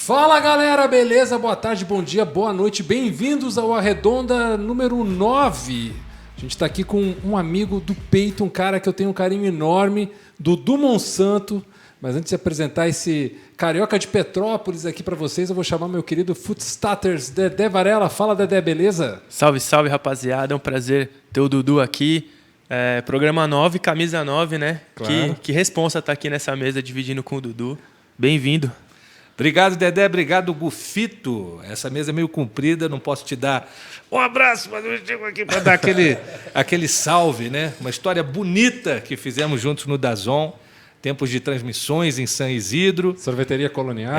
Fala galera, beleza? Boa tarde, bom dia, boa noite, bem-vindos ao Arredonda número 9. A gente está aqui com um amigo do peito, um cara que eu tenho um carinho enorme, Dudu Monsanto. Mas antes de apresentar esse carioca de Petrópolis aqui para vocês, eu vou chamar meu querido Footstarters, Dedé Varela. Fala, Dedé, beleza? Salve, salve, rapaziada. É um prazer ter o Dudu aqui. Programa 9, camisa 9, né? Claro. Que responsa tá aqui nessa mesa dividindo com o Dudu. Bem-vindo. Obrigado, Dedé. Obrigado, Gufito. Essa mesa é meio comprida, não posso te dar um abraço, mas eu chego aqui para dar aquele salve, né? Uma história bonita que fizemos juntos no DAZN. Tempos de transmissões em São Isidro. Sorveteria Colonial.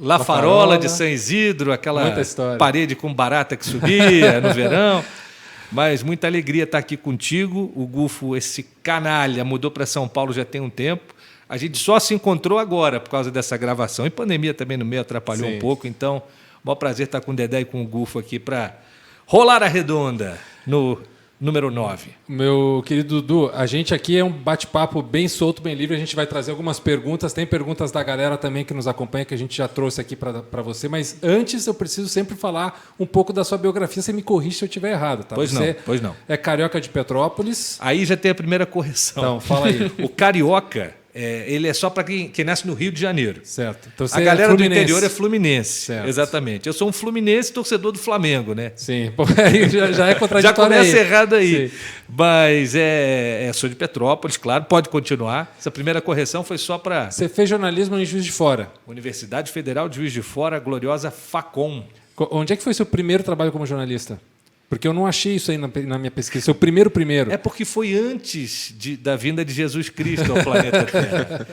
La Farola de São Isidro, aquela parede com barata que subia no verão. Mas muita alegria estar aqui contigo. O Gufo, esse canalha, mudou para São Paulo já tem um tempo. A gente só se encontrou agora por causa dessa gravação. E pandemia também no meio atrapalhou um pouco. Então, maior prazer estar com o Dedé e com o Gufo aqui para rolar a redonda no número 9. Meu querido Dudu, a gente aqui é um bate-papo bem solto, bem livre. A gente vai trazer algumas perguntas. Tem perguntas da galera também que nos acompanha, que a gente já trouxe aqui para você. Mas antes eu preciso sempre falar um pouco da sua biografia. Você me corrige se eu estiver errado, tá? Pois não. É carioca de Petrópolis. Aí já tem a primeira correção. Então, fala aí. O carioca, ele é só para quem nasce no Rio de Janeiro. Certo. Então, a galera do interior é fluminense. Certo. Exatamente. Eu sou um fluminense torcedor do Flamengo, né? Sim. Pô, aí já é contraditório. Já começa errado aí. Sim. Mas sou de Petrópolis, claro, pode continuar. Essa primeira correção foi só para... Você fez jornalismo em Juiz de Fora. Universidade Federal de Juiz de Fora, a gloriosa Facom. Onde é que foi seu primeiro trabalho como jornalista? Porque eu não achei isso aí na minha pesquisa. Seu primeiro. É porque foi antes da vinda de Jesus Cristo ao planeta Terra.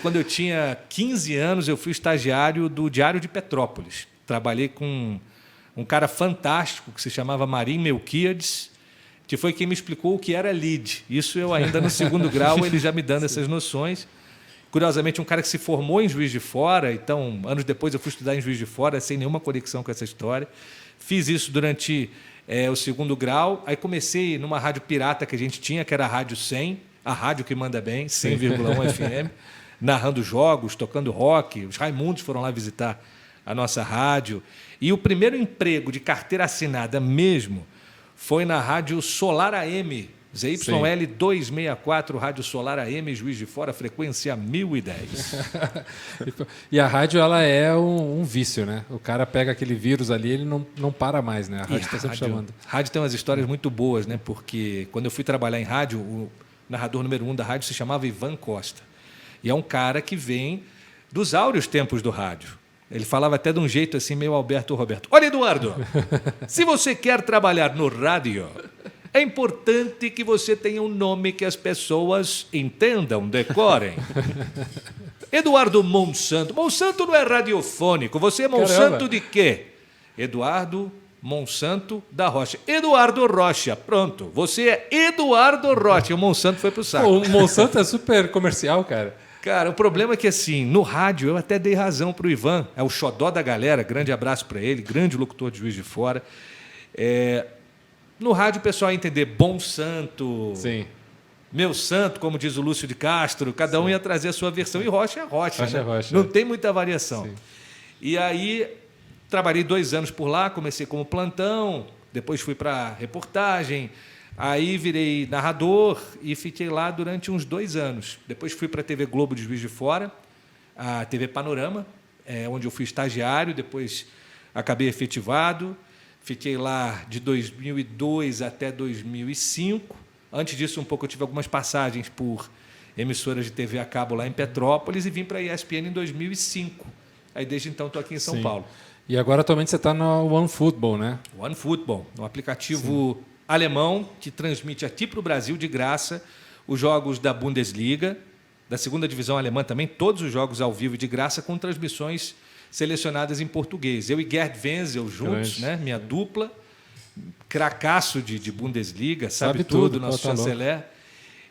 Quando eu tinha 15 anos, eu fui estagiário do Diário de Petrópolis. Trabalhei com um cara fantástico que se chamava Marim Melquiades, que foi quem me explicou o que era lead. Isso eu ainda no segundo grau, ele já me dando essas noções. Curiosamente, um cara que se formou em Juiz de Fora, então, anos depois eu fui estudar em Juiz de Fora, sem nenhuma conexão com essa história. Fiz isso durante o segundo grau. Aí comecei numa rádio pirata que a gente tinha, que era a Rádio 100, a rádio que manda bem, 100,1 FM, narrando jogos, tocando rock. Os Raimundos foram lá visitar a nossa rádio. E o primeiro emprego de carteira assinada mesmo foi na Rádio Solar AM, ZYL 264, Rádio Solar AM, Juiz de Fora, frequência 1010. E a rádio, ela é um vício, né? O cara pega aquele vírus ali, ele não para mais, né? A rádio está sempre chamando. Rádio tem umas histórias muito boas, né? Porque quando eu fui trabalhar em rádio, o narrador número 1 da rádio se chamava Ivan Costa. E é um cara que vem dos áureos tempos do rádio. Ele falava até de um jeito assim, meio Alberto Roberto. Olha, Eduardo, se você quer trabalhar no rádio, é importante que você tenha um nome que as pessoas entendam, decorem. Eduardo Monsanto. Monsanto não é radiofônico. Você é Monsanto. Caramba. De quê? Eduardo Monsanto da Rocha. Eduardo Rocha. Pronto. Você é Eduardo Rocha. O Monsanto foi pro saco. O Monsanto é super comercial, cara. Cara, o problema é que, assim, no rádio, eu até dei razão pro Ivan. É o xodó da galera. Grande abraço para ele. Grande locutor de Juiz de Fora. No rádio o pessoal ia entender bom santo, sim, meu santo, como diz o Lúcio de Castro, cada um ia trazer a sua versão. E Rocha é Rocha, Rocha, né? é Rocha. Não tem muita variação. Sim. E aí, trabalhei 2 anos por lá, comecei como plantão, depois fui para reportagem, aí virei narrador e fiquei lá durante uns 2 anos. Depois fui para a TV Globo de Juiz de Fora, a TV Panorama, onde eu fui estagiário, depois acabei efetivado. Fiquei lá de 2002 até 2005. Antes disso, um pouco, eu tive algumas passagens por emissoras de TV a cabo lá em Petrópolis e vim para a ESPN em 2005. Aí, desde então, estou aqui em São Paulo. E agora, atualmente, você está no OneFootball, né? OneFootball, um aplicativo alemão que transmite aqui para o Brasil, de graça, os jogos da Bundesliga, da segunda divisão alemã também, todos os jogos ao vivo e de graça, com transmissões selecionadas em português. Eu e Gerd Wenzel juntos, né? Minha dupla, cracaço de Bundesliga, sabe tudo, nosso chanceler.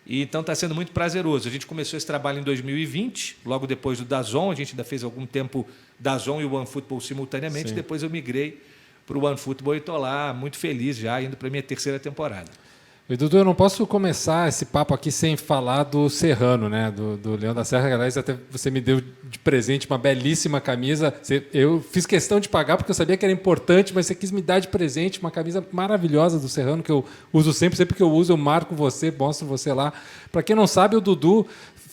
E então está sendo muito prazeroso. A gente começou esse trabalho em 2020, logo depois do DAZN. A gente ainda fez algum tempo DAZN e o OneFootball simultaneamente. Depois eu migrei para o OneFootball e estou lá muito feliz já, indo para a minha 3ª temporada. E, Dudu, eu não posso começar esse papo aqui sem falar do Serrano, né? Do Leão da Serra. Aliás, até você me deu de presente uma belíssima camisa. Eu fiz questão de pagar porque eu sabia que era importante, mas você quis me dar de presente uma camisa maravilhosa do Serrano, que eu uso sempre que eu uso, eu marco você, mostro você lá. Para quem não sabe, o Dudu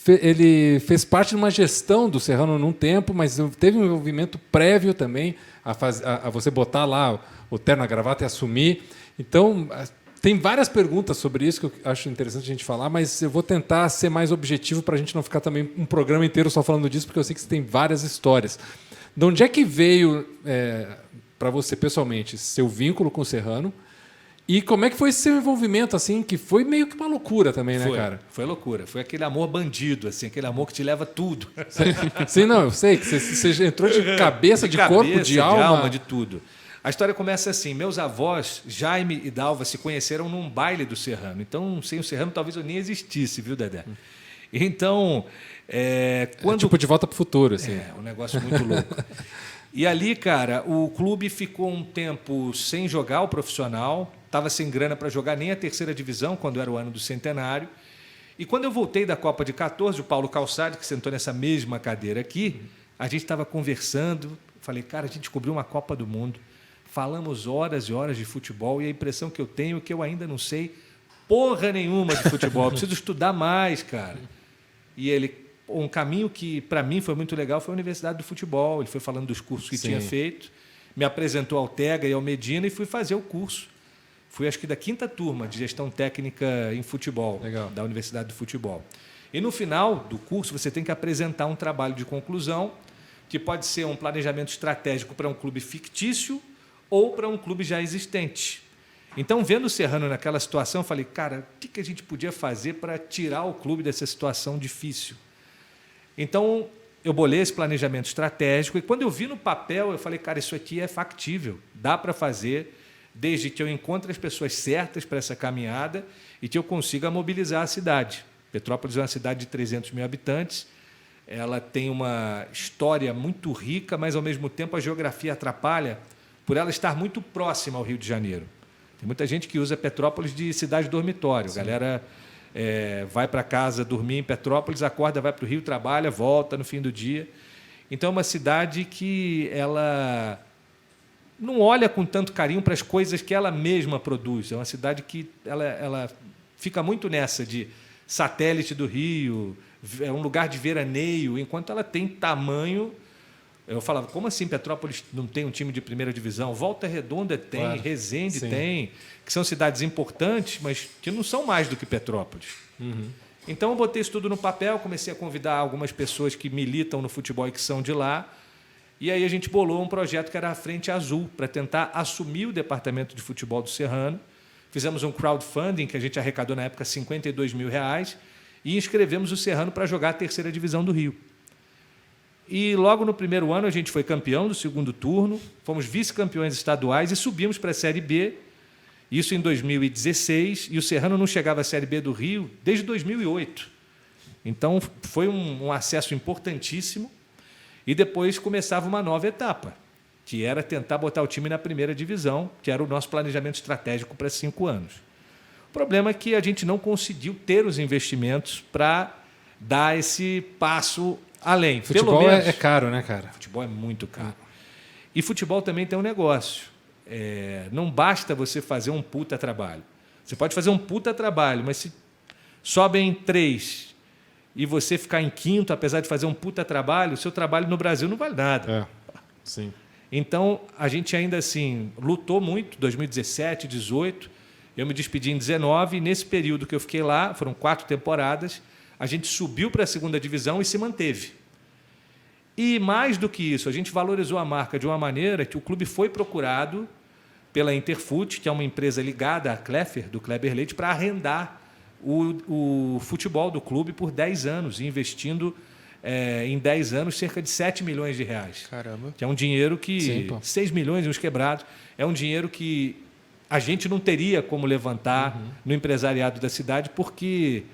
ele fez parte de uma gestão do Serrano num tempo, mas teve um envolvimento prévio também a você botar lá o terno, a gravata e assumir. Então, tem várias perguntas sobre isso que eu acho interessante a gente falar, mas eu vou tentar ser mais objetivo para a gente não ficar também um programa inteiro só falando disso, porque eu sei que você tem várias histórias. De onde é que veio, para você pessoalmente, seu vínculo com o Serrano? E como é que foi esse seu envolvimento, assim, que foi meio que uma loucura também, né, cara? Foi loucura. Foi aquele amor bandido, assim, aquele amor que te leva tudo. Sim, não, eu sei que você entrou de cabeça, de corpo, de alma. De tudo. A história começa assim, meus avós, Jaime e Dalva, se conheceram num baile do Serrano. Então, sem o Serrano, talvez eu nem existisse, viu, Dedé? Então, quando... tipo de Volta para o Futuro, assim. Um negócio muito louco. E ali, cara, o clube ficou um tempo sem jogar o profissional, estava sem grana para jogar nem a terceira divisão, quando era o ano do centenário. E quando eu voltei da Copa de 14, o Paulo Calçade, que sentou nessa mesma cadeira aqui, a gente estava conversando, falei, cara, a gente descobriu uma Copa do Mundo, falamos horas e horas de futebol e a impressão que eu tenho é que eu ainda não sei porra nenhuma de futebol. Eu preciso estudar mais, cara. E ele, um caminho que para mim foi muito legal foi a Universidade do Futebol. Ele foi falando dos cursos que tinha feito, me apresentou ao Tega e ao Medina e fui fazer o curso. Fui, acho que, da 5ª turma de gestão técnica em futebol, da Universidade do Futebol. E no final do curso você tem que apresentar um trabalho de conclusão, que pode ser um planejamento estratégico para um clube fictício ou para um clube já existente. Então, vendo o Serrano naquela situação, eu falei, cara, o que a gente podia fazer para tirar o clube dessa situação difícil? Então, eu bolei esse planejamento estratégico e quando eu vi no papel, eu falei, cara, isso aqui é factível, dá para fazer, desde que eu encontre as pessoas certas para essa caminhada e que eu consiga mobilizar a cidade. Petrópolis é uma cidade de 300 mil habitantes, ela tem uma história muito rica, mas, ao mesmo tempo, a geografia atrapalha por ela estar muito próxima ao Rio de Janeiro. Tem muita gente que usa Petrópolis de cidade dormitório. Sim. A galera vai para casa dormir em Petrópolis, acorda, vai para o Rio, trabalha, volta no fim do dia. Então, é uma cidade que ela não olha com tanto carinho para as coisas que ela mesma produz. É uma cidade que ela fica muito nessa de satélite do Rio, é um lugar de veraneio, enquanto ela tem tamanho... Eu falava, como assim Petrópolis não tem um time de primeira divisão? Volta Redonda tem, claro. Resende tem, que são cidades importantes, mas que não são mais do que Petrópolis. Uhum. Então, eu botei isso tudo no papel, comecei a convidar algumas pessoas que militam no futebol e que são de lá, e aí a gente bolou um projeto que era a Frente Azul, para tentar assumir o departamento de futebol do Serrano. Fizemos um crowdfunding, que a gente arrecadou na época R$52 mil, e inscrevemos o Serrano para jogar a terceira divisão do Rio. E logo no primeiro ano a gente foi campeão do segundo turno, fomos vice-campeões estaduais e subimos para a Série B, isso em 2016, e o Serrano não chegava à Série B do Rio desde 2008. Então foi um acesso importantíssimo e depois começava uma nova etapa, que era tentar botar o time na primeira divisão, que era o nosso planejamento estratégico para 5 anos. O problema é que a gente não conseguiu ter os investimentos para dar esse passo além. Futebol pelo menos, é caro, né, cara? Futebol é muito caro. E futebol também tem um negócio. Não basta você fazer um puta trabalho. Você pode fazer um puta trabalho, mas se sobem 3 e você ficar em 5º, apesar de fazer um puta trabalho, o seu trabalho no Brasil não vale nada. Sim. Então, a gente ainda assim lutou muito, 2017, 2018. Eu me despedi em 2019 e nesse período que eu fiquei lá, foram 4 temporadas, a gente subiu para a segunda divisão e se manteve. E, mais do que isso, a gente valorizou a marca de uma maneira que o clube foi procurado pela Interfute, que é uma empresa ligada à Kleffer, do Kleber Leite, para arrendar o futebol do clube por 10 anos, investindo em 10 anos cerca de R$7 milhões. Caramba. Que é um dinheiro que... 6 milhões e uns quebrados. É um dinheiro que a gente não teria como levantar no empresariado da cidade, porque...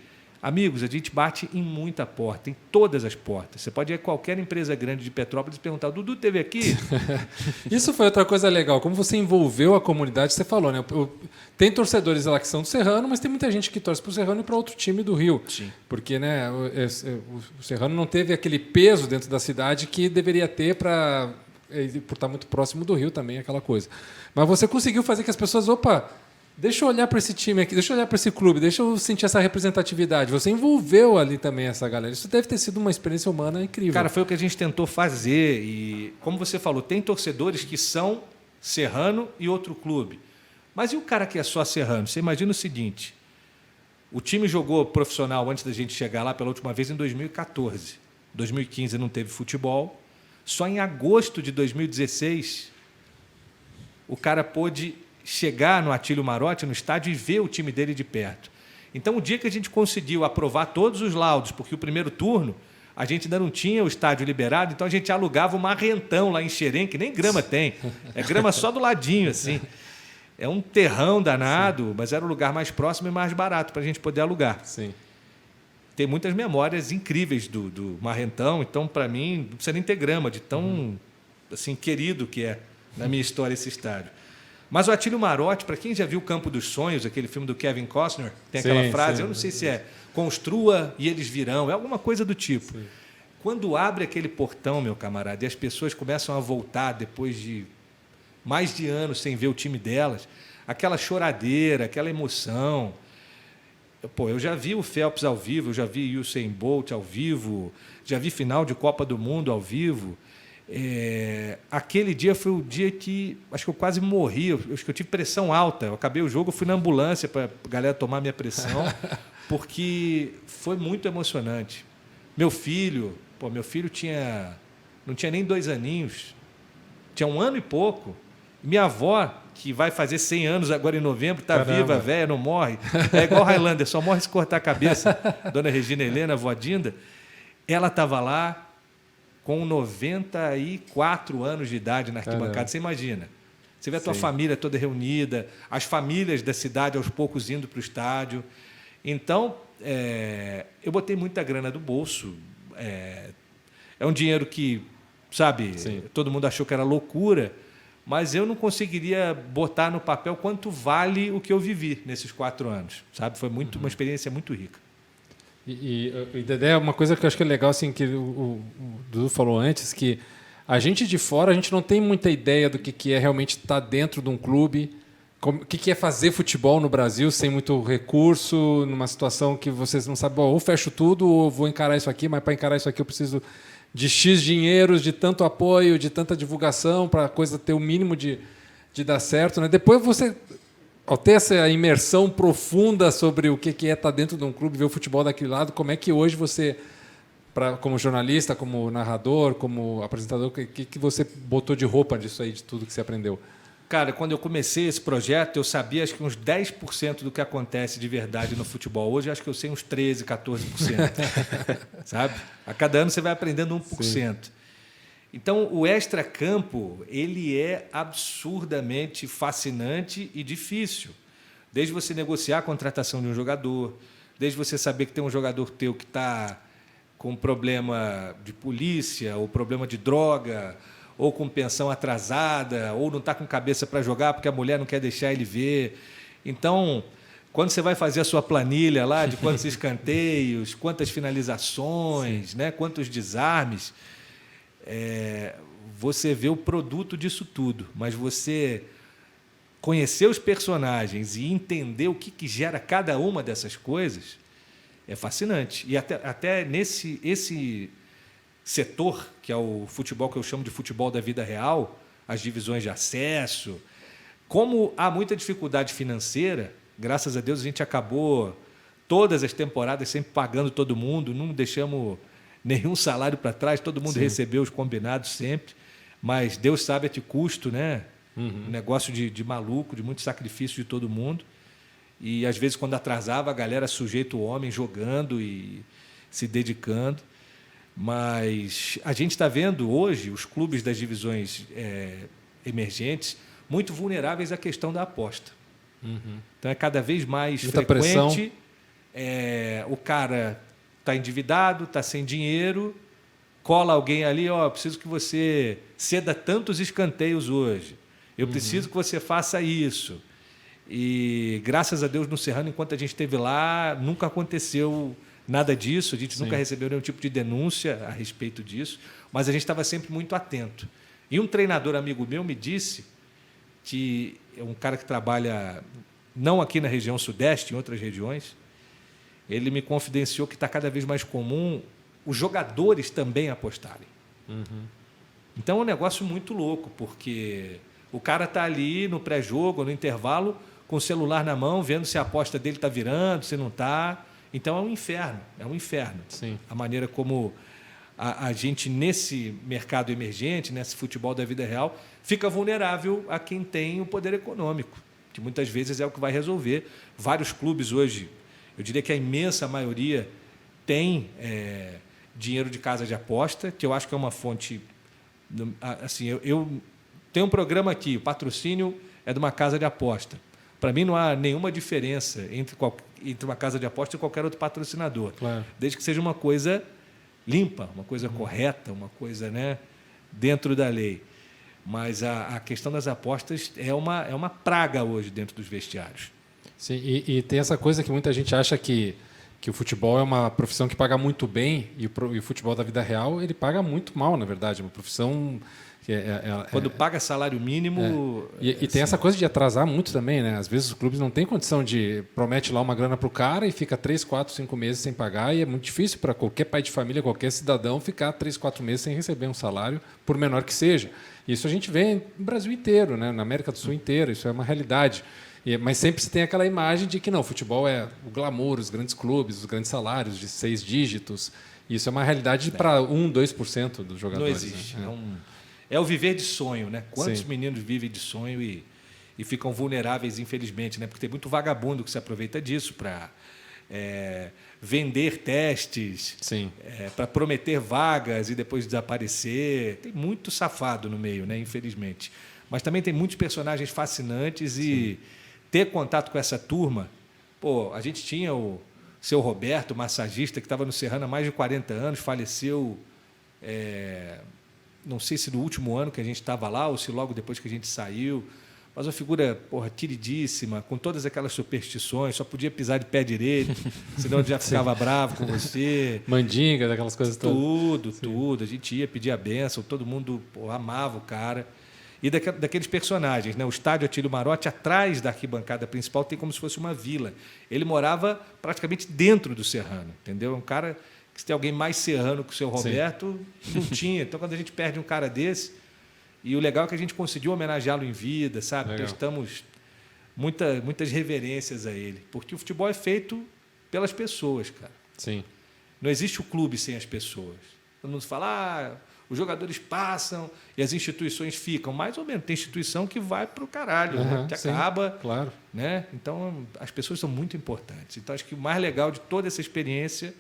Amigos, a gente bate em muita porta, em todas as portas. Você pode ir a qualquer empresa grande de Petrópolis e perguntar, Dudu teve aqui? Isso foi outra coisa legal. Como você envolveu a comunidade, você falou, né? Tem torcedores lá que são do Serrano, mas tem muita gente que torce para o Serrano e para outro time do Rio. Sim. Porque, né, o Serrano não teve aquele peso dentro da cidade que deveria ter por estar muito próximo do Rio também, aquela coisa. Mas você conseguiu fazer que as pessoas, opa, deixa eu olhar para esse time aqui, deixa eu olhar para esse clube, deixa eu sentir essa representatividade. Você envolveu ali também essa galera. Isso deve ter sido uma experiência humana incrível. Cara, foi o que a gente tentou fazer. E, como você falou, tem torcedores que são Serrano e outro clube. Mas e o cara que é só Serrano? Você imagina o seguinte, o time jogou profissional antes da gente chegar lá pela última vez em 2014. 2015 não teve futebol. Só em agosto de 2016, o cara pôde chegar no Atílio Marotti, no estádio, e ver o time dele de perto. Então, o dia que a gente conseguiu aprovar todos os laudos, porque o primeiro turno a gente ainda não tinha o estádio liberado, então a gente alugava um marrentão lá em Xerém, que nem grama tem. É grama só do ladinho, assim. É um terrão danado, mas era o lugar mais próximo e mais barato para a gente poder alugar. Sim. Tem muitas memórias incríveis do Marrentão, então, para mim, não precisa nem ter grama, de tão assim, querido que é na minha história esse estádio. Mas o Atílio Marotti, para quem já viu o Campo dos Sonhos, aquele filme do Kevin Costner, tem aquela frase, eu não sei se é construa e eles virão, é alguma coisa do tipo. Sim. Quando abre aquele portão, meu camarada, e as pessoas começam a voltar depois de mais de anos sem ver o time delas, aquela choradeira, aquela emoção. Eu já vi o Phelps ao vivo, eu já vi Usain Bolt ao vivo, já vi final de Copa do Mundo ao vivo. Aquele dia foi o dia que acho que eu quase morri, acho que eu tive pressão alta. Eu acabei o jogo, eu fui na ambulância para a galera tomar minha pressão, porque foi muito emocionante. Meu filho não tinha nem 2 aninhos, tinha 1 ano e pouco. Minha avó, que vai fazer 100 anos agora em novembro, está viva, velha, não morre. É igual Highlander, só morre se cortar a cabeça. Dona Regina Helena, avó Dinda, ela estava lá com 94 anos de idade na arquibancada. Caramba. Você imagina. Você vê a tua família toda reunida, as famílias da cidade aos poucos indo para o estádio. Então, eu botei muita grana do bolso. É um dinheiro que, sabe, todo mundo achou que era loucura, mas eu não conseguiria botar no papel quanto vale o que eu vivi nesses 4 anos. Sabe? Foi uma experiência muito rica. E Dedé, uma coisa que eu acho que é legal, assim, que o Dudu falou antes, que a gente de fora, a gente não tem muita ideia do que é realmente estar dentro de um clube, o que é fazer futebol no Brasil sem muito recurso, numa situação que vocês não sabem, ou fecho tudo, ou vou encarar isso aqui, mas para encarar isso aqui eu preciso de X dinheiros, de tanto apoio, de tanta divulgação, para a coisa ter o mínimo de dar certo, né? Depois você, ao ter essa imersão profunda sobre o que é estar dentro de um clube, ver o futebol daquele lado, como é que hoje você, como jornalista, como narrador, como apresentador, o que você botou de roupa disso aí, de tudo que você aprendeu? Cara, quando eu comecei esse projeto, eu sabia acho que uns 10% do que acontece de verdade no futebol. Hoje, acho que eu sei uns 13%, 14%. Sabe? A cada ano você vai aprendendo 1%. Sim. Então, o extracampo, ele é absurdamente fascinante e difícil. Desde você negociar a contratação de um jogador, desde você saber que tem um jogador teu que está com problema de polícia, ou problema de droga, ou com pensão atrasada, ou não está com cabeça para jogar porque a mulher não quer deixar ele ver. Então, quando você vai fazer a sua planilha lá de quantos escanteios, quantas finalizações, né, quantos desarmes, você vê o produto disso tudo. Mas você conhecer os personagens e entender o que gera cada uma dessas coisas é fascinante. E até esse setor, que é o futebol que eu chamo de futebol da vida real, as divisões de acesso, como há muita dificuldade financeira, graças a Deus a gente acabou todas as temporadas sempre pagando todo mundo, não deixamos nenhum salário para trás, todo mundo recebeu os combinados sempre, mas Deus sabe a que custo, né? Um negócio de maluco, de muito sacrifício de todo mundo. E, às vezes, quando atrasava, a galera sujeita o homem jogando e se dedicando. Mas a gente está vendo hoje os clubes das divisões emergentes muito vulneráveis à questão da aposta. Então, é cada vez mais muita frequente pressão. o cara está endividado, está sem dinheiro, cola alguém ali, preciso que você ceda tantos escanteios hoje. Eu preciso que você faça isso. E, graças a Deus, no Serrano, enquanto a gente esteve lá, nunca aconteceu nada disso. A gente nunca recebeu nenhum tipo de denúncia a respeito disso, mas a gente estava sempre muito atento. E um treinador amigo meu me disse, que é um cara que trabalha não aqui na região sudeste, em outras regiões, ele me confidenciou que está cada vez mais comum os jogadores também apostarem. Então é um negócio muito louco, porque o cara está ali no pré-jogo, no intervalo, com o celular na mão, vendo se a aposta dele está virando, se não está. Então é um inferno, Sim. A maneira como a gente, nesse mercado emergente, nesse futebol da vida real, fica vulnerável a quem tem o poder econômico, que muitas vezes é o que vai resolver. Vários clubes hoje, eu diria que a imensa maioria tem dinheiro de casa de aposta, que eu acho que é uma fonte... Assim, eu tenho um programa aqui, o patrocínio é de uma casa de aposta. Para mim, não há nenhuma diferença entre uma casa de aposta e qualquer outro patrocinador. Claro. Desde que seja uma coisa limpa, uma coisa correta, uma coisa, né, dentro da lei. Mas a questão das apostas é uma praga hoje dentro dos vestiários. Sim, e tem essa coisa que muita gente acha que o futebol é uma profissão que paga muito bem e o futebol da vida real ele paga muito mal, na verdade. É uma profissão... Quando paga salário mínimo... E tem essa coisa de atrasar muito também, né? Às vezes os clubes não têm condição de... Promete lá uma grana para o cara e fica 3, 4, 5 meses sem pagar, e é muito difícil para qualquer pai de família, qualquer cidadão ficar 3, 4 meses sem receber um salário, por menor que seja. Isso a gente vê no Brasil inteiro, né? Na América do Sul inteira, isso é uma realidade. Mas sempre se tem aquela imagem de que não, o futebol é o glamour, os grandes clubes, os grandes salários de 6 dígitos. Isso é uma realidade para 1, 2% dos jogadores. Não existe. Né? É o viver de sonho, né? Quantos Sim. meninos vivem de sonho e ficam vulneráveis, infelizmente, né? Porque tem muito vagabundo que se aproveita disso para vender testes, para prometer vagas e depois desaparecer. Tem muito safado no meio, né? Infelizmente. Mas também tem muitos personagens fascinantes e ter contato com essa turma... Pô, a gente tinha o seu Roberto, massagista, que estava no Serrano há mais de 40 anos, faleceu... não sei se no último ano que a gente estava lá ou se logo depois que a gente saiu, mas uma figura queridíssima, com todas aquelas superstições, só podia pisar de pé direito, senão ele já ficava bravo com você. Mandinga, daquelas coisas todas. Tudo. A gente ia pedir a bênção, todo mundo amava o cara. E daqueles personagens, né? O estádio Atílio Marotti, atrás da arquibancada principal, tem como se fosse uma vila. Ele morava praticamente dentro do Serrano, entendeu? Um cara... Se tem alguém mais serrano que o seu Roberto, não tinha. Então, quando a gente perde um cara desse, e o legal é que a gente conseguiu homenageá-lo em vida, sabe? Legal. Prestamos muitas reverências a ele. Porque o futebol é feito pelas pessoas, cara. Sim. Não existe o clube sem as pessoas. Todo mundo fala, os jogadores passam e as instituições ficam. Mais ou menos, tem instituição que vai para o caralho, né? Que acaba. Claro. Né? Então, as pessoas são muito importantes. Então, acho que o mais legal de toda essa experiência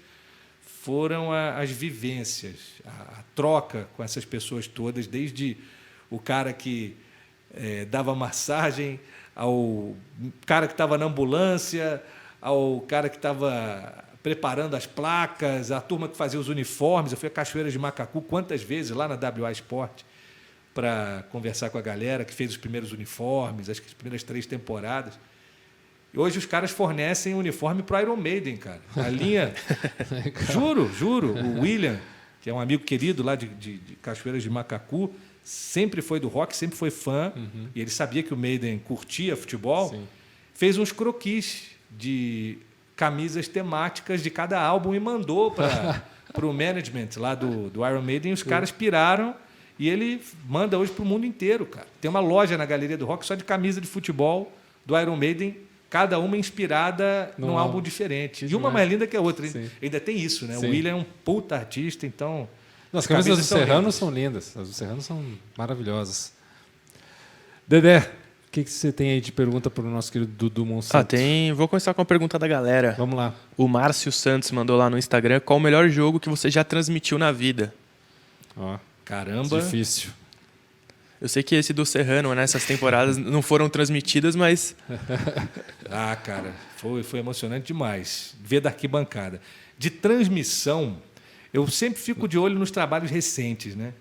foram as vivências, a troca com essas pessoas todas, desde o cara que dava massagem, ao cara que estava na ambulância, ao cara que estava preparando as placas, a turma que fazia os uniformes. Eu fui a Cachoeira de Macacu quantas vezes lá na WA Sport para conversar com a galera que fez os primeiros uniformes, acho que as primeiras 3 temporadas. E hoje os caras fornecem uniforme para o Iron Maiden, cara. A linha... Juro. O William, que é um amigo querido lá de Cachoeiras de Macacu, sempre foi do rock, sempre foi fã, e ele sabia que o Maiden curtia futebol, fez uns croquis de camisas temáticas de cada álbum e mandou para o management lá do Iron Maiden, e os caras piraram, e ele manda hoje para o mundo inteiro, cara. Tem uma loja na Galeria do Rock só de camisa de futebol do Iron Maiden, cada uma inspirada num álbum diferente. E uma mais linda que a outra. Ainda tem isso, né? Sim. O William é um puta artista, então... As camisas do Serrano são lindas. As do Serrano são maravilhosas. Dedé, o que você tem aí de pergunta para o nosso querido Dudu Monsanto? Vou começar com a pergunta da galera. Vamos lá. O Márcio Santos mandou lá no Instagram: qual o melhor jogo que você já transmitiu na vida? Ó, caramba. Difícil. Eu sei que esse do Serrano, nessas temporadas, não foram transmitidas, mas... Ah, cara, foi emocionante demais. Ver da arquibancada. De transmissão, eu sempre fico de olho nos trabalhos recentes, né?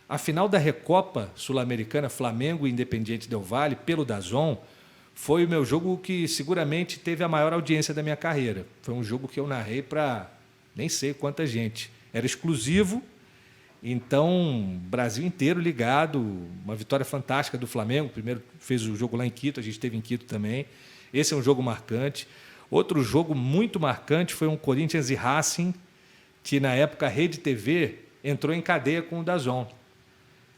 A final da Recopa Sul-Americana, Flamengo e Independiente Del Valle, pelo DAZN, foi o meu jogo que seguramente teve a maior audiência da minha carreira. Foi um jogo que eu narrei para nem sei quanta gente. Era exclusivo, então Brasil inteiro ligado, uma vitória fantástica do Flamengo. Primeiro fez o jogo lá em Quito, a gente esteve em Quito também. Esse é um jogo marcante. Outro jogo muito marcante foi um Corinthians e Racing, que na época a Rede TV entrou em cadeia com o DAZN.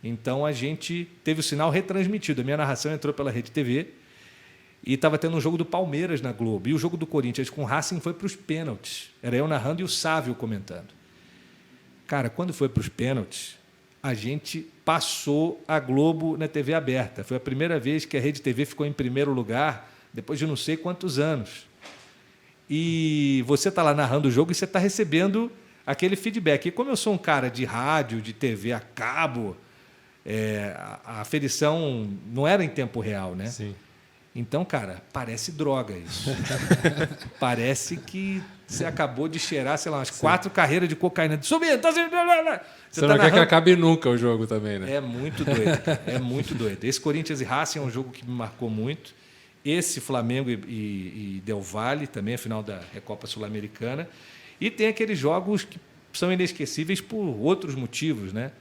Então a gente teve o sinal retransmitido. A minha narração entrou pela Rede TV e estava tendo um jogo do Palmeiras na Globo. E o jogo do Corinthians com o Racing foi para os pênaltis. Era eu narrando e o Sávio comentando. Cara, quando foi para os pênaltis, a gente passou a Globo na TV aberta. Foi a primeira vez que a Rede TV ficou em primeiro lugar, depois de não sei quantos anos. E você está lá narrando o jogo e você está recebendo aquele feedback. E como eu sou um cara de rádio, de TV a cabo, a aferição não era em tempo real, né? Sim. Então, cara, parece droga isso. Parece que você acabou de cheirar, sei lá, umas 4 carreiras de cocaína. Subindo, tá subindo. Você não quer que acabe nunca o jogo também, né? É muito doido, cara. É muito doido. Esse Corinthians e Racing é um jogo que me marcou muito. Esse Flamengo e Del Valle, também a final da Recopa Sul-Americana. E tem aqueles jogos que são inesquecíveis por outros motivos, né?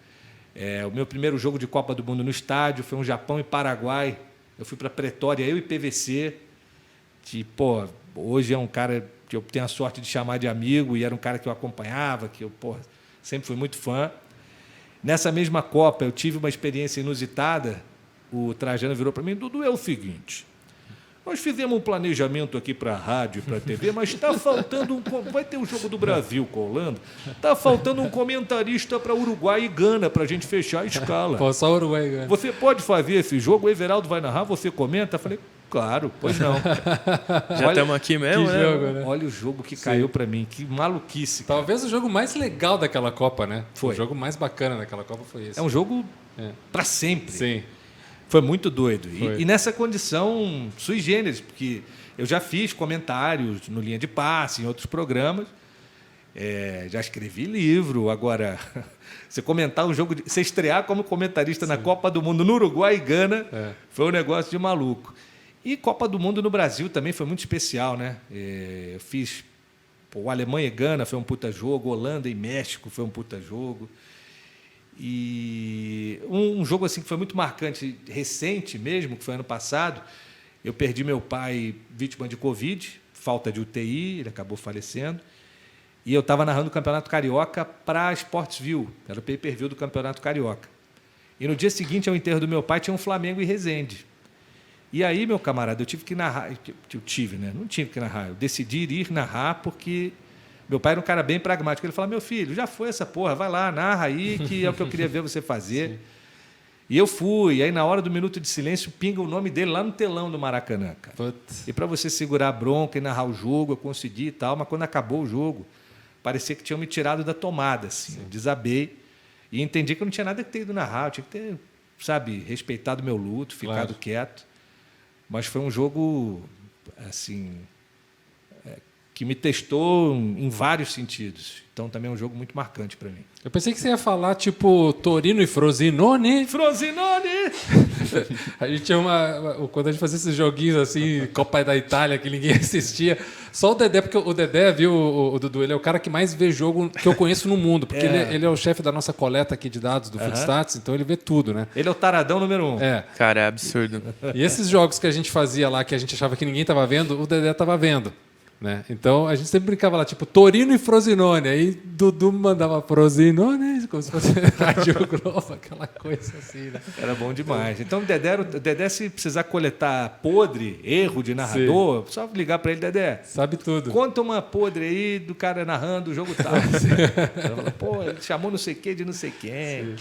O meu primeiro jogo de Copa do Mundo no estádio foi um Japão e Paraguai. Eu fui para Pretória, eu e PVC, que, pô, hoje é um cara que eu tenho a sorte de chamar de amigo e era um cara que eu acompanhava, que eu, pô, sempre fui muito fã. Nessa mesma Copa, eu tive uma experiência inusitada. O Trajano virou para mim: Dudu, é o seguinte, nós fizemos um planejamento aqui para a rádio e para a TV, mas está faltando vai ter o jogo do Brasil com a Holanda, está faltando um comentarista para Uruguai e Gana para a gente fechar a escala. Pô, só Uruguai e Gana. Você pode fazer esse jogo? O Everaldo vai narrar, você comenta? Eu falei, claro, pois não. Já estamos aqui mesmo, né? Jogo, né? Olha o jogo que caiu para mim, que maluquice. Cara. Talvez o jogo mais legal daquela Copa, né? Foi. O jogo mais bacana daquela Copa foi esse. É um jogo para sempre. Sim. Foi muito doido. E nessa condição sui generis, porque eu já fiz comentários no Linha de Passe, em outros programas, já escrevi livro. Agora, você comentar um jogo, você estrear como comentarista na Copa do Mundo no Uruguai e Gana, foi um negócio de maluco. E Copa do Mundo no Brasil também foi muito especial, né? Eu fiz Alemanha e Gana, foi um puta jogo, Holanda e México foi um puta jogo. E um jogo assim que foi muito marcante, recente mesmo, que foi ano passado, eu perdi meu pai vítima de Covid, falta de UTI, ele acabou falecendo, e eu estava narrando o Campeonato Carioca para a Sportsville, era o pay-per-view do Campeonato Carioca. E no dia seguinte ao enterro do meu pai tinha um Flamengo e Resende. E aí, meu camarada, eu tive que narrar, não tive que narrar, eu decidi ir narrar porque... Meu pai era um cara bem pragmático. Ele falou: meu filho, já foi essa porra, vai lá, narra aí, que é o que eu queria ver você fazer. Sim. E eu fui. E aí, na hora do minuto de silêncio, pinga o nome dele lá no telão do Maracanã, cara. Putz. E para você segurar a bronca e narrar o jogo, eu consegui e tal, mas quando acabou o jogo, parecia que tinham me tirado da tomada, assim. Eu desabei e entendi que eu não tinha nada que ter ido narrar, eu tinha que ter, sabe, respeitado meu luto, ficado quieto. Mas foi um jogo, assim... que me testou em vários sentidos. Então, também é um jogo muito marcante para mim. Eu pensei que você ia falar, tipo, Torino e Frosinone. Frosinone! A gente tinha quando a gente fazia esses joguinhos assim, Copa da Itália, que ninguém assistia, só o Dedé, porque o Dedé, viu, o Dudu, ele é o cara que mais vê jogo que eu conheço no mundo, porque ele é o chefe da nossa coleta aqui de dados do Footstats, então ele vê tudo, né? Ele é o taradão número 1. Cara, é absurdo. E esses jogos que a gente fazia lá, que a gente achava que ninguém estava vendo, o Dedé estava vendo. Né? Então a gente sempre brincava lá, tipo, Torino e Frosinone. Aí Dudu mandava Frosinone, como se fosse Rádio Globo, aquela coisa assim, né? Era bom demais. Então o Dedé, se precisar coletar podre, erro de narrador, só ligar para ele: Dedé, sabe tudo. Conta uma podre aí do cara narrando o jogo tal. Pô, ele chamou não sei o que de não sei quem. Sim.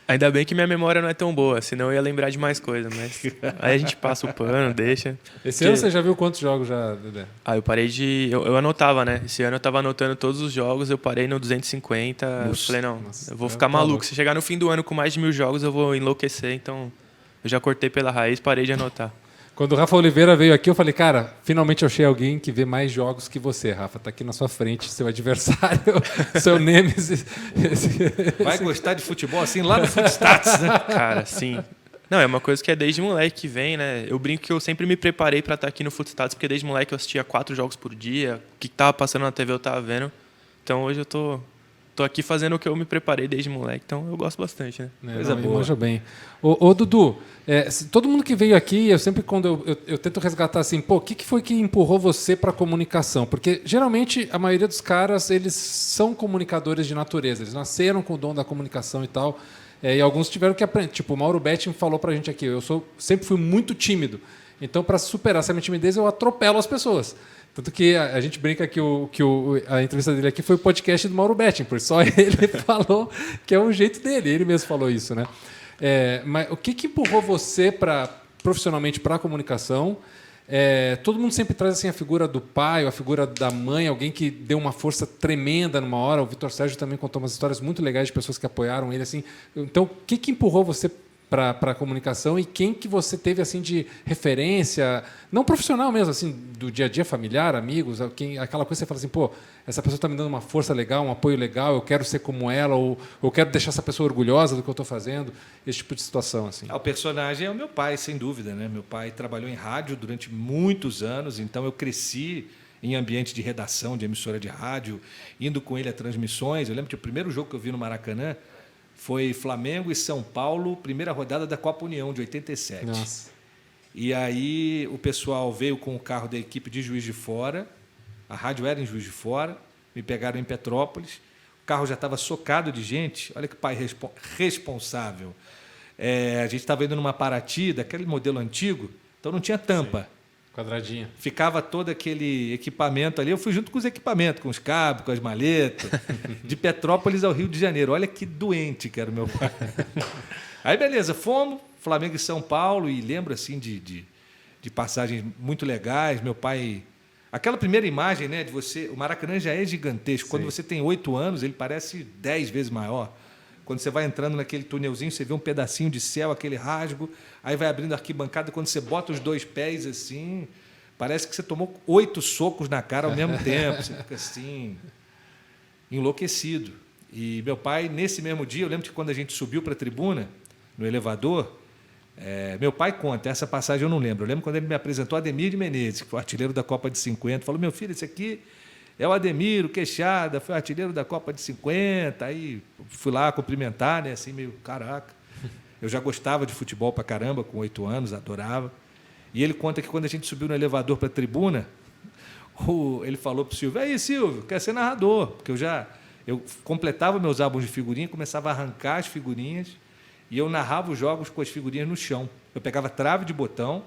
Ainda bem que minha memória não é tão boa, senão eu ia lembrar de mais coisa, mas aí a gente passa o pano, deixa. Esse ano você já viu quantos jogos já, Dedé? Eu parei de... Eu anotava, né? Esse ano eu tava anotando todos os jogos, eu parei no 250, eu falei, não, eu vou ficar maluco. Se chegar no fim do ano com mais de 1000 jogos, eu vou enlouquecer, então eu já cortei pela raiz, parei de anotar. Quando o Rafa Oliveira veio aqui, eu falei, cara, finalmente eu achei alguém que vê mais jogos que você, Rafa. Tá aqui na sua frente, seu adversário, seu nêmesis. Vai gostar de futebol assim lá no Footstats, né? Cara, sim. Não, é uma coisa que é desde moleque que vem, né? Eu brinco que eu sempre me preparei para estar aqui no Footstats, porque desde moleque eu assistia 4 jogos por dia, o que tava passando na TV eu tava vendo. Então hoje eu tô aqui fazendo o que eu me preparei desde moleque, então eu gosto bastante, né? Coisa boa. Manja bem. Ô Dudu, todo mundo que veio aqui, eu sempre quando eu tento resgatar assim, pô, o que foi que empurrou você para a comunicação? Porque geralmente a maioria dos caras, eles são comunicadores de natureza, eles nasceram com o dom da comunicação e tal, e alguns tiveram que aprender. Tipo, o Mauro Betting falou pra gente aqui, sempre fui muito tímido, então para superar essa minha timidez eu atropelo as pessoas. Tanto que a gente brinca que a entrevista dele aqui foi o podcast do Mauro Betting, porque só ele falou que é o jeito dele, ele mesmo falou isso, né? Mas o que empurrou você profissionalmente para a comunicação? Todo mundo sempre traz assim, a figura do pai, ou a figura da mãe, alguém que deu uma força tremenda numa hora. O Vitor Sérgio também contou umas histórias muito legais de pessoas que apoiaram ele. Assim. Então, o que empurrou você para a comunicação e quem que você teve assim de referência, não profissional mesmo, assim, do dia a dia, familiar, amigos, aquela coisa que você fala assim, pô, essa pessoa está me dando uma força legal, um apoio legal, eu quero ser como ela, ou eu quero deixar essa pessoa orgulhosa do que eu estou fazendo, esse tipo de situação. Assim. O personagem é o meu pai, sem dúvida, né? Meu pai trabalhou em rádio durante muitos anos, então eu cresci em ambiente de redação, de emissora de rádio, indo com ele a transmissões. Eu lembro que o primeiro jogo que eu vi no Maracanã foi Flamengo e São Paulo, primeira rodada da Copa União, de 87. Nossa. E aí o pessoal veio com o carro da equipe de Juiz de Fora, a rádio era em Juiz de Fora, me pegaram em Petrópolis, o carro já estava socado de gente, olha que pai responsável. A gente estava indo numa Paraty, daquele modelo antigo, então não tinha tampa. Sim. Quadradinha. Ficava todo aquele equipamento ali. Eu fui junto com os equipamentos, com os cabos, com as maletas, de Petrópolis ao Rio de Janeiro. Olha que doente que era o meu pai. Aí, beleza, fomos, Flamengo e São Paulo, e lembro assim de passagens muito legais. Meu pai... Aquela primeira imagem, né, de você... O Maracanã já é gigantesco. Quando você tem 8 anos, ele parece 10 vezes maior. Quando você vai entrando naquele túnelzinho, você vê um pedacinho de céu, aquele rasgo, aí vai abrindo a arquibancada, quando você bota os 2 pés assim, parece que você tomou 8 socos na cara ao mesmo tempo, você fica assim, enlouquecido. E meu pai, nesse mesmo dia, eu lembro que quando a gente subiu para a tribuna, no elevador, meu pai conta, essa passagem eu não lembro, eu lembro quando ele me apresentou Ademir de Menezes, que foi o artilheiro da Copa de 50, falou, meu filho, esse aqui... É o Ademir, o Queixada, foi artilheiro da Copa de 50. Aí fui lá cumprimentar, né? Assim, meio, caraca. Eu já gostava de futebol pra caramba, com 8 anos, adorava. E ele conta que quando a gente subiu no elevador para a tribuna, ele falou para o Silvio, aí, Silvio, quer ser narrador? Porque eu completava meus álbuns de figurinha, começava a arrancar as figurinhas e eu narrava os jogos com as figurinhas no chão. Eu pegava trave de botão,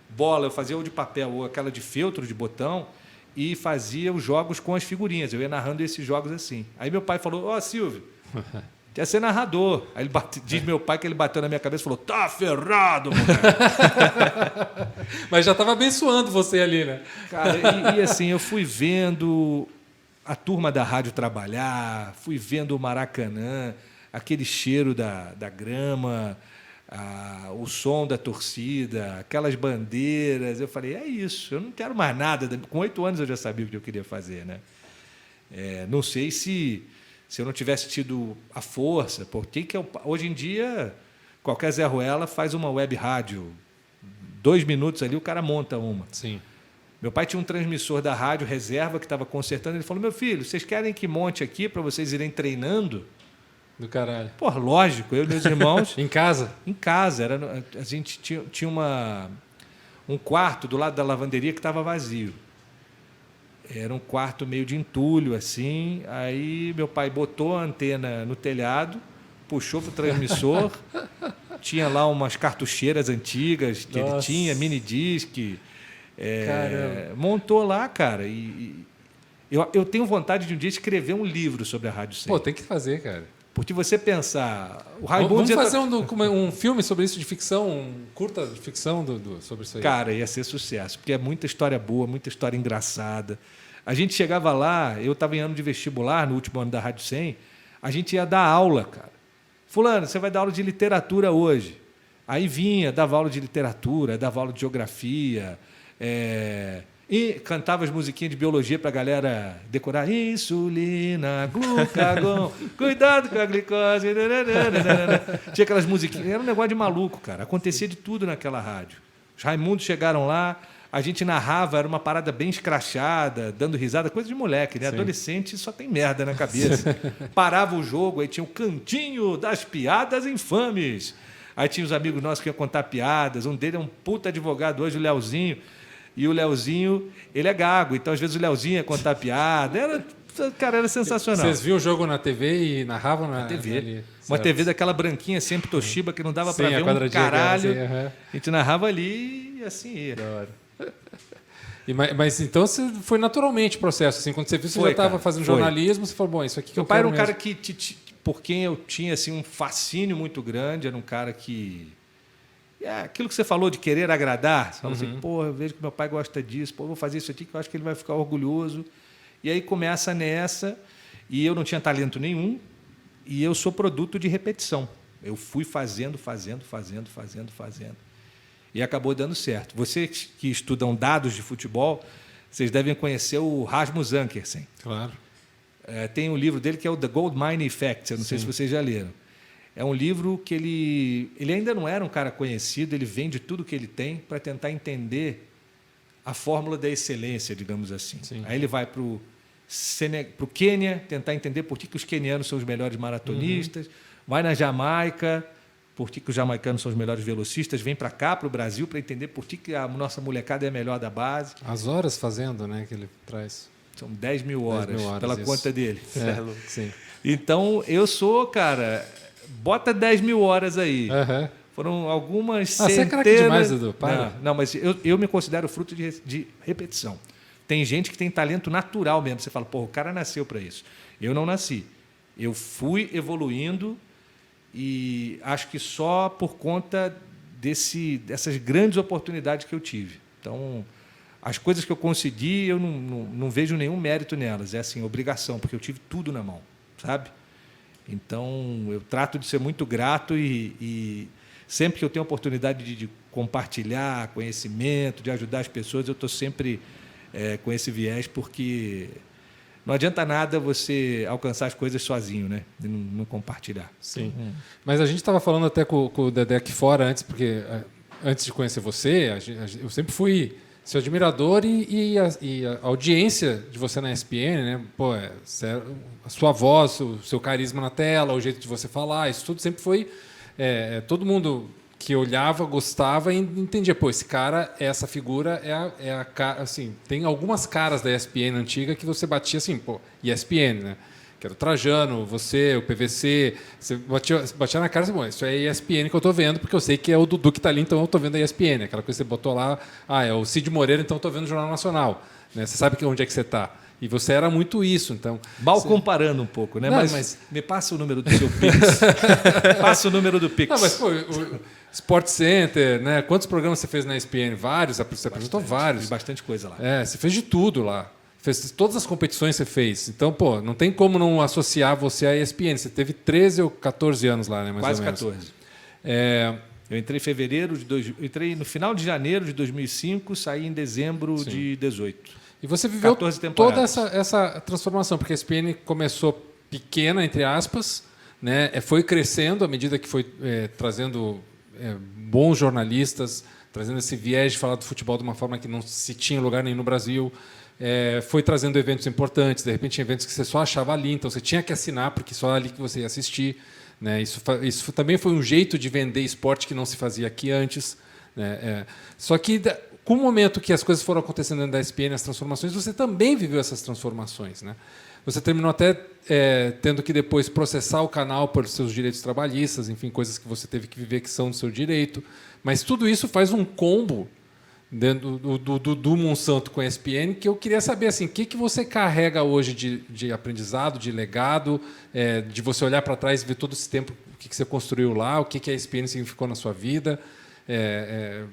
bola, eu fazia ou de papel ou aquela de feltro de botão, e fazia os jogos com as figurinhas. Eu ia narrando esses jogos assim. Aí meu pai falou, Silvio, quer ser narrador. Aí diz meu pai que ele bateu na minha cabeça e falou, tá ferrado, moleque. Mas já estava abençoando você ali, né? Cara, e assim, eu fui vendo a turma da rádio trabalhar, fui vendo o Maracanã, aquele cheiro da grama, o som da torcida, aquelas bandeiras. Eu falei, é isso, eu não quero mais nada. Com 8 anos eu já sabia o que eu queria fazer, né? Não sei se eu não tivesse tido a força, porque hoje em dia qualquer Zé Ruela faz uma web rádio, 2 minutos ali o cara monta uma. Sim. Meu pai tinha um transmissor da rádio reserva que estava consertando, ele falou, meu filho, vocês querem que monte aqui para vocês irem treinando? Do caralho. Pô, lógico, eu e meus irmãos... Em casa? Em casa. A gente tinha um quarto do lado da lavanderia que estava vazio. Era um quarto meio de entulho, assim. Aí meu pai botou a antena no telhado, puxou para o transmissor, tinha lá umas cartucheiras antigas que ele tinha, mini disc. Montou lá, cara. E eu tenho vontade de um dia escrever um livro sobre a Rádio 100. Pô, tem que fazer, cara. Porque você pensar... O Raimundo Vamos fazer um filme sobre isso de ficção, um curta de ficção sobre isso aí. Cara, ia ser sucesso, porque é muita história boa, muita história engraçada. A gente chegava lá, eu estava em ano de vestibular, no último ano da Rádio 100, a gente ia dar aula, cara. Fulano, você vai dar aula de literatura hoje. Aí vinha, dava aula de literatura, dava aula de geografia, e cantava as musiquinhas de biologia para a galera decorar. Insulina, glucagon, cuidado com a glicose. Tinha aquelas musiquinhas. Era um negócio de maluco, cara. Acontecia de tudo naquela rádio. Os Raimundos chegaram lá, a gente narrava, era uma parada bem escrachada, dando risada, coisa de moleque, né? Sim. Adolescente só tem merda na cabeça. Parava o jogo, aí tinha o cantinho das piadas infames. Aí tinha os amigos nossos que iam contar piadas. Um deles é um puta advogado hoje, o Leozinho. E o Leozinho, ele é gago. Então, às vezes, o Leozinho ia contar piada. Era sensacional. Vocês viam o jogo na TV e narravam na TV? Ali, uma TV daquela branquinha, sempre Toshiba, que não dava para ver um caralho. Assim, A gente narrava ali e assim ia. Da hora. Mas então foi naturalmente o processo. Assim, quando você viu, você já estava fazendo jornalismo, você falou, bom, isso aqui que eu quero. Meu pai era um cara por quem eu tinha assim, um fascínio muito grande, era um cara que... aquilo que você falou de querer agradar, você fala assim, pô, eu vejo que meu pai gosta disso, pô, eu vou fazer isso aqui que eu acho que ele vai ficar orgulhoso. E aí começa nessa, e eu não tinha talento nenhum, e eu sou produto de repetição. Eu fui fazendo. E acabou dando certo. Vocês que estudam dados de futebol, vocês devem conhecer o Rasmus Ankersen. Claro. Tem um livro dele que é o The Gold Mine Effect, eu não sei se vocês já leram. É um livro que ele ainda não era um cara conhecido, ele vende tudo que ele tem para tentar entender a fórmula da excelência, digamos assim. Sim. Aí ele vai para o Quênia, tentar entender por que os quenianos são os melhores maratonistas, vai na Jamaica, por que os jamaicanos são os melhores velocistas, vem para cá, para o Brasil, para entender por que a nossa molecada é a melhor da base. As horas fazendo, né, que ele traz. São 10 mil horas pela conta dele. Sim. Então, eu sou, cara, bota 10 mil horas aí. Foram algumas centenas... Você é craque demais, Edu. Não, mas eu me considero fruto de repetição. Tem gente que tem talento natural mesmo. Você fala, pô, o cara nasceu para isso. Eu não nasci. Eu fui evoluindo e acho que só por conta dessas grandes oportunidades que eu tive. Então, as coisas que eu consegui, eu não vejo nenhum mérito nelas. É assim, obrigação, porque eu tive tudo na mão, sabe? Então, eu trato de ser muito grato e sempre que eu tenho a oportunidade de compartilhar conhecimento, de ajudar as pessoas, eu estou sempre com esse viés, porque não adianta nada você alcançar as coisas sozinho, né? E não compartilhar. Sim. Mas a gente estava falando até com o Dedé aqui fora antes, porque antes de conhecer você, eu sempre fui seu admirador e a audiência de você na ESPN, né? Pô, a sua voz, o seu carisma na tela, o jeito de você falar, isso tudo sempre foi... todo mundo que olhava, gostava e entendia, pô, esse cara, essa figura assim, tem algumas caras da ESPN antiga que você batia assim, pô, ESPN, né? Que era o Trajano, você, o PVC, você batia na cara e disse, bom, isso é ESPN que eu estou vendo, porque eu sei que é o Dudu que está ali, então eu estou vendo a ESPN. Aquela coisa que você botou lá, é o Cid Moreira, então eu estou vendo o Jornal Nacional. Né? Você sabe onde é que você está. E você era muito isso, então... Comparando um pouco, né? Não, mas me passa o número do seu Pix. Passa o número do Pix. Não, mas, pô, o Sport Center, né? Quantos programas você fez na ESPN? Vários, você apresentou vários. Fiz bastante coisa lá. Você fez de tudo lá. Todas as competições você fez. Então, pô, não tem como não associar você à ESPN. Você teve 13 ou 14 anos lá, né? Mais ou menos. Quase 14. Eu entrei em fevereiro entrei no final de janeiro de 2005, saí em dezembro de 2018. E você viveu toda essa transformação, porque a ESPN começou pequena, entre aspas, né? Foi crescendo à medida que foi trazendo bons jornalistas, trazendo esse viés de falar do futebol de uma forma que não se tinha lugar nenhum no Brasil. Foi trazendo eventos importantes, de repente eventos que você só achava ali, então você tinha que assinar, porque só ali que você ia assistir. Né? Isso também foi um jeito de vender esporte que não se fazia aqui antes. Né? Só que com o momento que as coisas foram acontecendo dentro da ESPN, as transformações, você também viveu essas transformações. Né? Você terminou até tendo que depois processar o canal por seus direitos trabalhistas, enfim, coisas que você teve que viver que são do seu direito. Mas tudo isso faz um combo dentro do Monsanto com a ESPN, que eu queria saber assim, o que você carrega hoje de aprendizado, de legado, de você olhar para trás e ver todo esse tempo, o que você construiu lá, o que a ESPN significou na sua vida.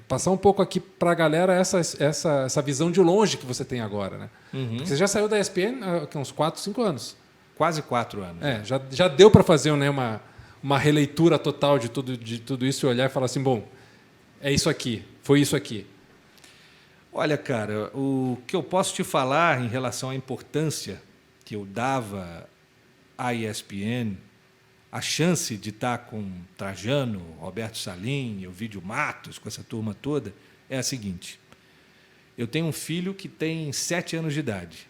Passar um pouco aqui para a galera essa visão de longe que você tem agora. Né? Porque você já saiu da ESPN há uns 4, 5 anos. Quase 4 anos. Já deu para fazer, né, uma releitura total de tudo isso e olhar e falar assim, bom, é isso aqui, foi isso aqui? Olha, cara, o que eu posso te falar em relação à importância que eu dava à ESPN, a chance de estar com Trajano, Roberto Salim, Ovidio Matos, com essa turma toda, é a seguinte. Eu tenho um filho que tem 7 anos de idade.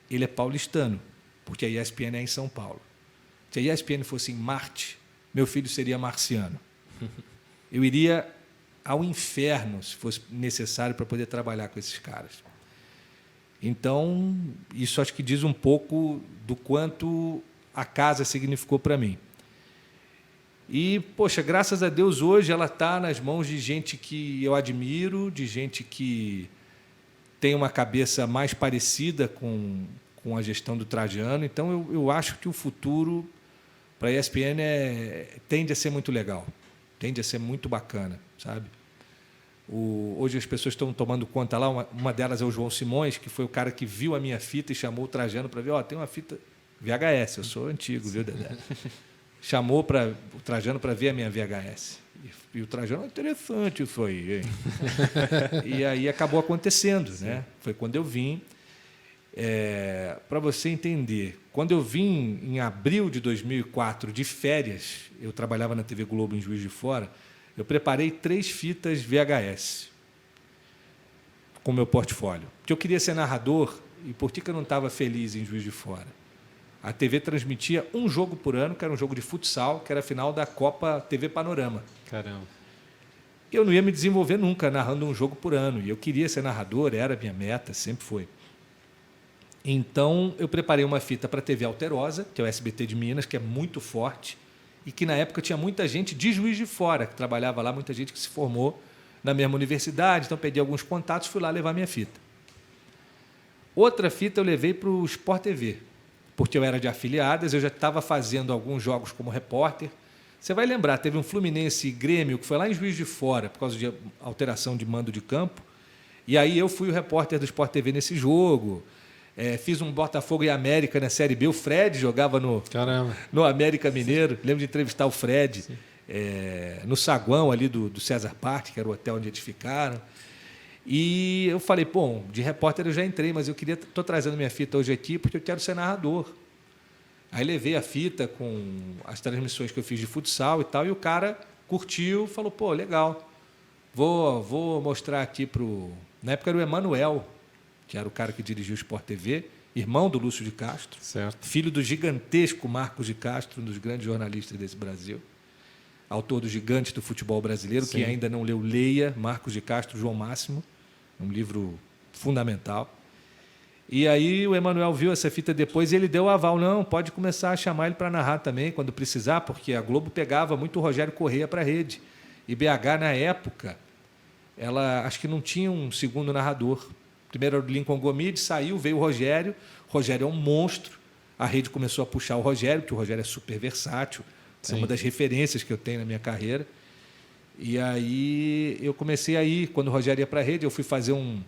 Ele é paulistano, porque a ESPN é em São Paulo. Se a ESPN fosse em Marte, meu filho seria marciano. Eu iria ao inferno, se fosse necessário, para poder trabalhar com esses caras. Então, isso acho que diz um pouco do quanto a casa significou para mim. E, poxa, graças a Deus, hoje ela está nas mãos de gente que eu admiro, de gente que tem uma cabeça mais parecida com a gestão do Trajano. Então, eu acho que o futuro para a ESPN tende a ser muito legal, tende a ser muito bacana, sabe? Hoje as pessoas estão tomando conta lá, uma delas é o João Simões, que foi o cara que viu a minha fita e chamou o Trajano para ver, tem uma fita VHS, eu sou antigo, viu, Dedé? Chamou o Trajano para ver a minha VHS. E o Trajano, interessante isso aí, hein? E aí acabou acontecendo, né? Foi quando eu vim. Para você entender, quando eu vim em abril de 2004, de férias, eu trabalhava na TV Globo em Juiz de Fora, eu preparei 3 fitas VHS com o meu portfólio. Porque eu queria ser narrador, e por que eu não estava feliz em Juiz de Fora? A TV transmitia um jogo por ano, que era um jogo de futsal, que era a final da Copa TV Panorama. Caramba. Eu não ia me desenvolver nunca narrando um jogo por ano. E eu queria ser narrador, era a minha meta, sempre foi. Então, eu preparei uma fita para a TV Alterosa, que é o SBT de Minas, que é muito forte, e que na época tinha muita gente de Juiz de Fora, que trabalhava lá, muita gente que se formou na mesma universidade. Então, pedi alguns contatos, fui lá levar minha fita. Outra fita eu levei para o Sport TV, porque eu era de afiliadas, eu já estava fazendo alguns jogos como repórter. Você vai lembrar, teve um Fluminense e Grêmio, que foi lá em Juiz de Fora, por causa de alteração de mando de campo, e aí eu fui o repórter do Sport TV nesse jogo. Fiz um Botafogo e América na Série B, o Fred jogava no América Mineiro, lembro de entrevistar o Fred, no saguão ali do César Park, que era o hotel onde eles ficaram. E eu falei, bom, de repórter eu já entrei, mas estou trazendo minha fita hoje aqui porque eu quero ser narrador. Aí levei a fita com as transmissões que eu fiz de futsal e tal, e o cara curtiu, falou, pô, legal, vou mostrar aqui Na época era o Emanuel, que era o cara que dirigiu o Sport TV, irmão do Lúcio de Castro, certo. Filho do gigantesco Marcos de Castro, um dos grandes jornalistas desse Brasil, autor do Gigante do Futebol Brasileiro. Sim. Quem ainda não leu, leia, Marcos de Castro, João Máximo, um livro fundamental. E aí o Emanuel viu essa fita depois e ele deu o aval, não, pode começar a chamar ele para narrar também, quando precisar, porque a Globo pegava muito o Rogério Corrêa para a rede. E BH, na época, ela acho que não tinha um segundo narrador. Primeiro era o Lincoln Gomide, saiu, veio o Rogério. O Rogério é um monstro. A rede começou a puxar o Rogério, porque o Rogério é super versátil. Sim. É uma das referências que eu tenho na minha carreira. E aí eu comecei a ir. Quando o Rogério ia para a rede, eu fui fazer um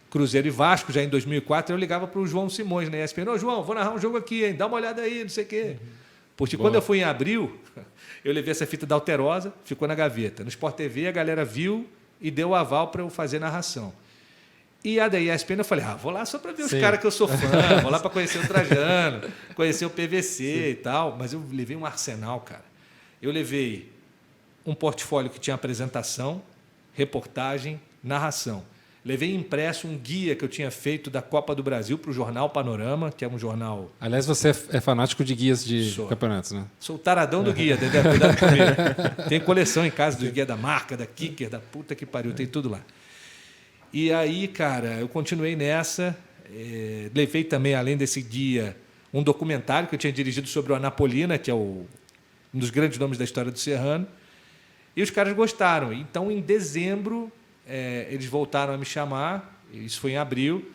Cruzeiro e Vasco, já em 2004. Eu ligava para o João Simões, na ESPN. Ô, João, vou narrar um jogo aqui, hein? Dá uma olhada aí, não sei o quê. Porque quando eu fui em abril, eu levei essa fita da Alterosa, ficou na gaveta. No Sport TV, a galera viu e deu o aval para eu fazer narração. E a da ESPN eu falei, vou lá só para ver os caras que eu sou fã, vou lá para conhecer o Trajano, conhecer o PVC e tal. Mas eu levei um arsenal, cara. Eu levei um portfólio que tinha apresentação, reportagem, narração. Levei impresso um guia que eu tinha feito da Copa do Brasil para o jornal Panorama, que é um jornal... Aliás, você é fanático de guias de campeonatos, né? Sou o taradão do guia, Dedé, cuidado comigo. Tem coleção em casa do guia da marca, da Kicker, da puta que pariu, tem tudo lá. E aí, cara, eu continuei nessa. Levei também, além desse guia, um documentário que eu tinha dirigido sobre o Anapolina, que é um dos grandes nomes da história do Serrano. E os caras gostaram. Então, em dezembro, eles voltaram a me chamar. Isso foi em abril.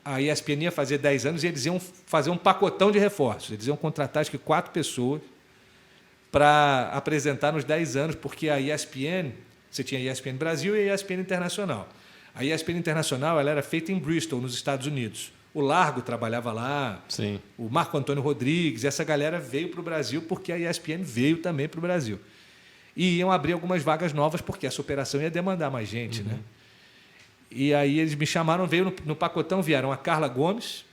A ESPN ia fazer 10 anos e eles iam fazer um pacotão de reforços. Eles iam contratar, acho que 4 pessoas para apresentar nos 10 anos, porque a ESPN, você tinha a ESPN Brasil e a ESPN Internacional. A ESPN Internacional ela era feita em Bristol, nos Estados Unidos. O Largo trabalhava lá, Sim. o Marco Antônio Rodrigues, essa galera veio para o Brasil porque a ESPN veio também para o Brasil. E iam abrir algumas vagas novas porque essa operação ia demandar mais gente, né? E aí eles me chamaram, veio no pacotão, vieram a Carla Gomes,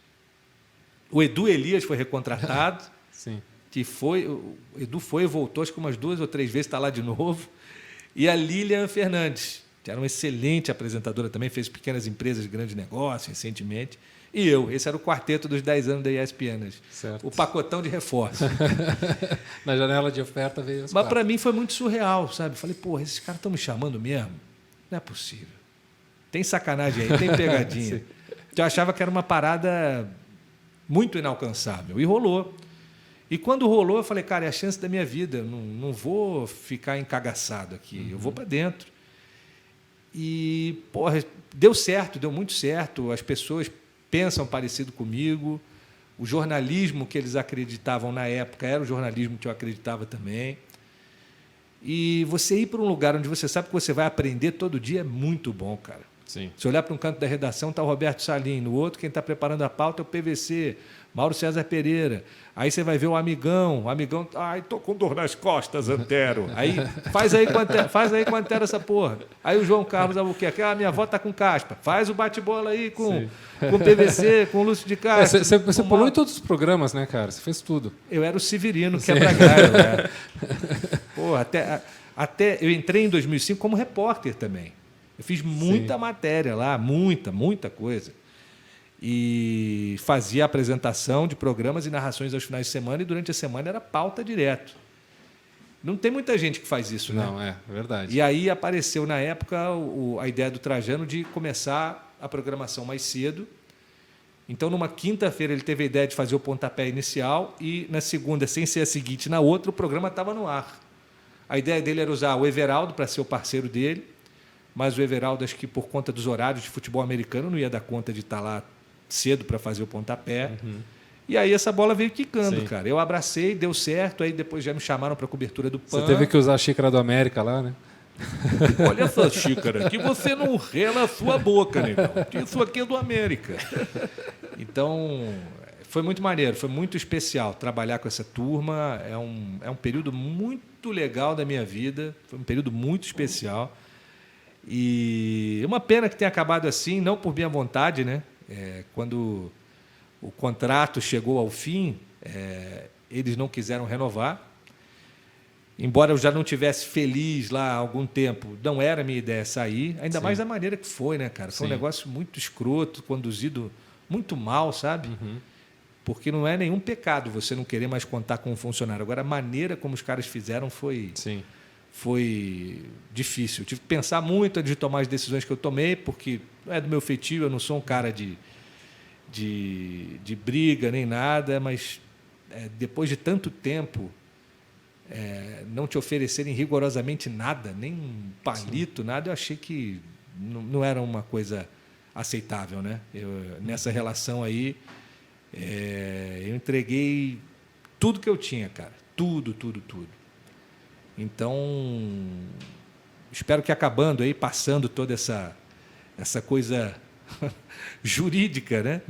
o Edu Elias foi recontratado, Sim. que foi, o Edu foi e voltou, acho que umas 2 ou 3 vezes, está lá de novo, e a Lilian Fernandes, que era uma excelente apresentadora também, fez Pequenas Empresas, Grandes Negócios recentemente, e eu. Esse era o quarteto dos 10 anos da ESPN. Certo. O pacotão de reforço. Na janela de oferta veio os Mas quatro. para mim foi muito surreal, sabe? Falei, porra, esses caras estão me chamando mesmo? Não é possível. Tem sacanagem aí, tem pegadinha. Eu achava que era uma parada muito inalcançável. E rolou. E quando rolou, eu falei, cara, é a chance da minha vida. Não vou ficar encagaçado aqui. Eu vou para dentro. E, porra, deu certo, deu muito certo. As pessoas pensam parecido comigo. O jornalismo que eles acreditavam na época era o jornalismo que eu acreditava também. E você ir para um lugar onde você sabe que você vai aprender todo dia é muito bom, cara. Sim. Se olhar para um canto da redação, está o Roberto Salim. No outro, quem está preparando a pauta é o PVC, Mauro César Pereira. Aí você vai ver o Amigão. O Amigão, ai, estou com dor nas costas, Antero. Aí, faz aí com Antero essa porra. Aí o João Carlos Albuquerque, minha avó está com caspa. Faz o bate-bola aí com o PVC, com o Lúcio de Castro. Você pulou em todos os programas, né, cara? Você fez tudo. Eu era o Severino quebra-galho. Né? Porra, até eu entrei em 2005 como repórter também. Eu fiz muita matéria lá, muita coisa. E fazia apresentação de programas e narrações aos finais de semana, e durante a semana era pauta direto. Não tem muita gente que faz isso, né? Não, é verdade. E aí apareceu, na época, a ideia do Trajano de começar a programação mais cedo. Então, numa quinta-feira, ele teve a ideia de fazer o pontapé inicial, e na segunda, sem ser a seguinte, na outra, o programa estava no ar. A ideia dele era usar o Everaldo para ser o parceiro dele, mas o Everaldo, acho que por conta dos horários de futebol americano, não ia dar conta de estar lá cedo para fazer o pontapé. E aí essa bola veio quicando, cara. Eu abracei, deu certo, aí depois já me chamaram para a cobertura do PAN. Você teve que usar a xícara do América lá, né? Olha essa xícara, que você não rela a sua boca, negão. Isso aqui é do América. Então, foi muito maneiro, foi muito especial trabalhar com essa turma. É um período muito legal da minha vida, foi um período muito especial. E é uma pena que tenha acabado assim, não por minha vontade, né? Quando o contrato chegou ao fim, eles não quiseram renovar. Embora eu já não tivesse feliz lá há algum tempo, não era a minha ideia sair, ainda mais da maneira que foi, né, cara? Foi um negócio muito escroto, conduzido muito mal, sabe? Porque não é nenhum pecado você não querer mais contar com um funcionário. Agora, a maneira como os caras fizeram foi difícil. Eu tive que pensar muito antes de tomar as decisões que eu tomei, porque não é do meu feitio, eu não sou um cara de briga nem nada, mas depois de tanto tempo, não te oferecerem rigorosamente nada, nem um palito, nada, eu achei que não era uma coisa aceitável, né? Nessa relação aí, eu entreguei tudo que eu tinha, cara. Tudo. Então, espero que acabando aí, passando toda essa coisa jurídica, né?